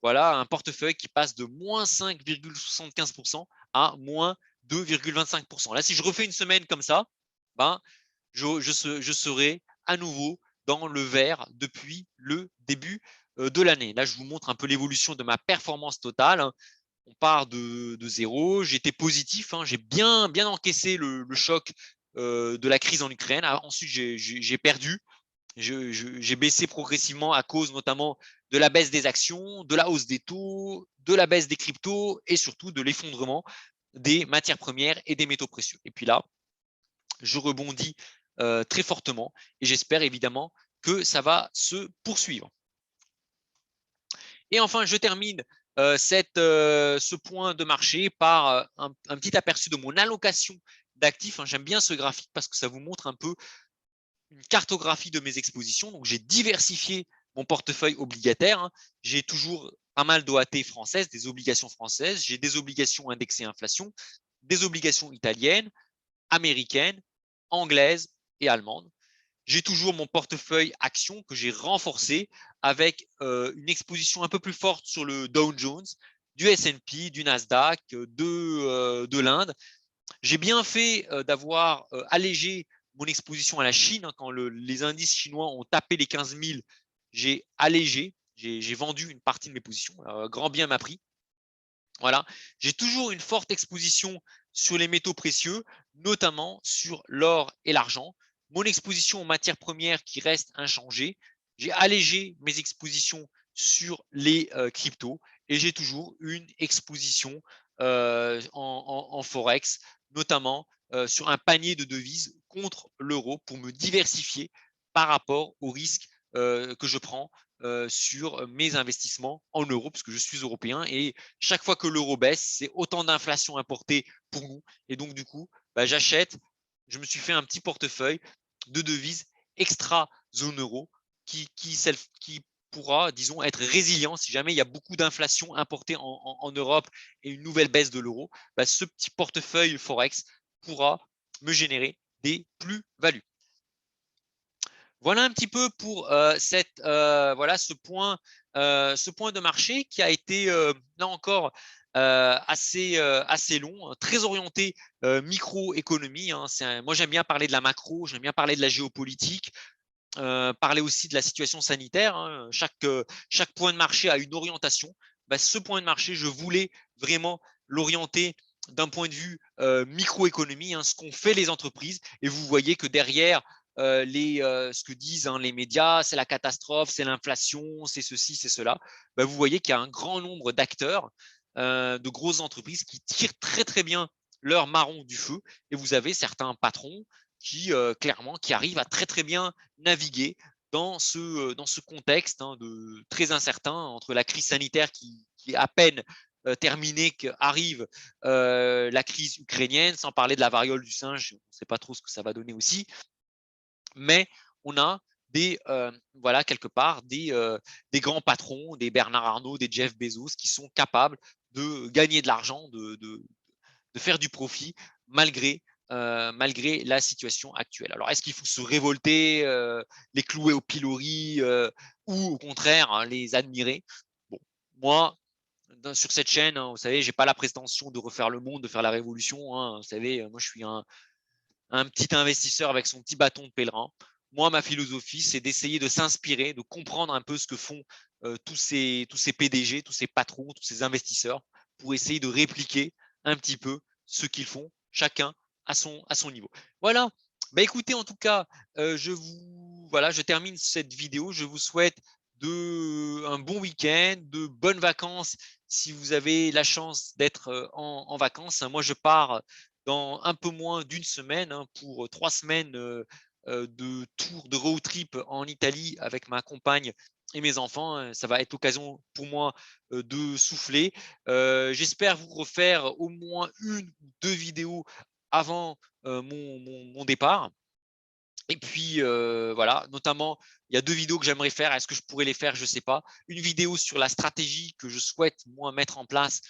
voilà un portefeuille qui passe de moins 5,75% à moins 2,25%. Là, si je refais une semaine comme ça, ben, je serai à nouveau dans le vert depuis le début de l'année. Là, je vous montre un peu l'évolution de ma performance totale. On part de zéro. J'étais positif. J'ai bien encaissé le choc de la crise en Ukraine. Ensuite, j'ai perdu. J'ai baissé progressivement à cause notamment de la baisse des actions, de la hausse des taux, de la baisse des cryptos et surtout de l'effondrement des matières premières et des métaux précieux. Et puis là, je rebondis très fortement et j'espère évidemment que ça va se poursuivre. Et enfin, je termine ce point de marché par un petit aperçu de mon allocation d'actifs. J'aime bien ce graphique parce que ça vous montre un peu une cartographie de mes expositions. Donc, j'ai diversifié mon portefeuille obligataire. J'ai toujours pas mal d'OAT françaises, des obligations françaises. J'ai des obligations indexées inflation, des obligations italiennes, américaines, anglaises et allemandes. J'ai toujours mon portefeuille actions que j'ai renforcé avec une exposition un peu plus forte sur le Dow Jones, du S&P, du Nasdaq, de l'Inde. J'ai bien fait d'avoir allégé mon exposition à la Chine. Quand les indices chinois ont tapé les 15 000, j'ai allégé, j'ai vendu une partie de mes positions. Grand bien m'a pris. Voilà. J'ai toujours une forte exposition sur les métaux précieux, notamment sur l'or et l'argent. Mon exposition aux matières premières qui reste inchangée. J'ai allégé mes expositions sur les cryptos et j'ai toujours une exposition en Forex, notamment sur un panier de devises contre l'euro pour me diversifier par rapport au risque que je prends sur mes investissements en euros, parce que je suis européen et chaque fois que l'euro baisse, c'est autant d'inflation importée pour nous. Et donc, du coup, j'achète, je me suis fait un petit portefeuille de devises extra zone euro qui pourra, disons, être résilient si jamais il y a beaucoup d'inflation importée en Europe et une nouvelle baisse de l'euro. Ce petit portefeuille Forex pourra me générer des plus-values. Voilà un petit peu pour ce point de marché qui a été là encore assez long, très orienté microéconomie. Moi, j'aime bien parler de la macro, j'aime bien parler de la géopolitique, parler aussi de la situation sanitaire. Chaque point de marché a une orientation. Ce point de marché, je voulais vraiment l'orienter d'un point de vue microéconomie, ce qu'ont fait les entreprises. Et vous voyez que derrière ce que disent les médias, c'est la catastrophe, c'est l'inflation, c'est ceci, c'est cela. Vous voyez qu'il y a un grand nombre d'acteurs, de grosses entreprises qui tirent très très bien leur marron du feu. Et vous avez certains patrons qui clairement qui arrivent à très très bien naviguer dans ce contexte de très incertain entre la crise sanitaire qui est à peine terminée, qu'arrive la crise ukrainienne, sans parler de la variole du singe, on ne sait pas trop ce que ça va donner aussi, mais on a quelque part des grands patrons, des Bernard Arnault, des Jeff Bezos qui sont capables de gagner de l'argent, de faire du profit malgré la situation actuelle. Alors, est-ce qu'il faut se révolter, les clouer au pilori ou au contraire les admirer? Bon, moi, sur cette chaîne, vous savez, j'ai pas la prétention de refaire le monde, de faire la révolution. Vous savez, moi, je suis un petit investisseur avec son petit bâton de pèlerin. Moi, ma philosophie, c'est d'essayer de s'inspirer, de comprendre un peu ce que font tous ces PDG, tous ces patrons, tous ces investisseurs pour essayer de répliquer un petit peu ce qu'ils font, chacun à son niveau. Voilà. Bah, écoutez, en tout cas, je termine cette vidéo. Je vous souhaite un bon week-end, de bonnes vacances si vous avez la chance d'être en vacances. Moi, je pars dans un peu moins d'une semaine pour 3 semaines de tour de road trip en Italie avec ma compagne et mes enfants. Ça va être l'occasion pour moi de souffler. J'espère vous refaire au moins une ou deux vidéos avant mon départ. Et puis voilà, notamment, il y a 2 vidéos que j'aimerais faire. Est-ce que je pourrais les faire? Je ne sais pas. Une vidéo sur la stratégie que je souhaite, moi, mettre en place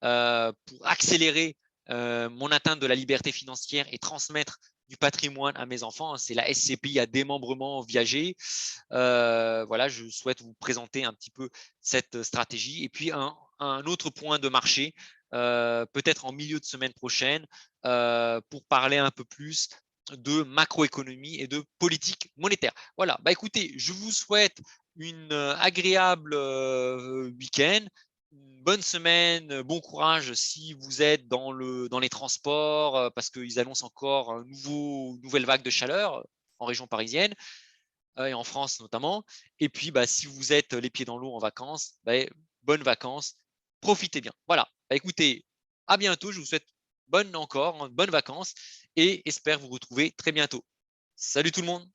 pour accélérer mon atteinte de la liberté financière et transmettre du patrimoine à mes enfants. C'est la SCPI à démembrement viager. Voilà, je souhaite vous présenter un petit peu cette stratégie. Et puis un autre point de marché, peut-être en milieu de semaine prochaine, pour parler un peu plus de macroéconomie et de politique monétaire. Voilà, bah écoutez, je vous souhaite une agréable week-end, une bonne semaine, bon courage si vous êtes dans les transports, parce qu'ils annoncent encore une nouvelle vague de chaleur en région parisienne et en France notamment. Et puis, bah, si vous êtes les pieds dans l'eau en vacances, bah, bonnes vacances, profitez bien. Voilà, bah, écoutez, à bientôt, je vous souhaite bonnes vacances et espère vous retrouver très bientôt. Salut tout le monde.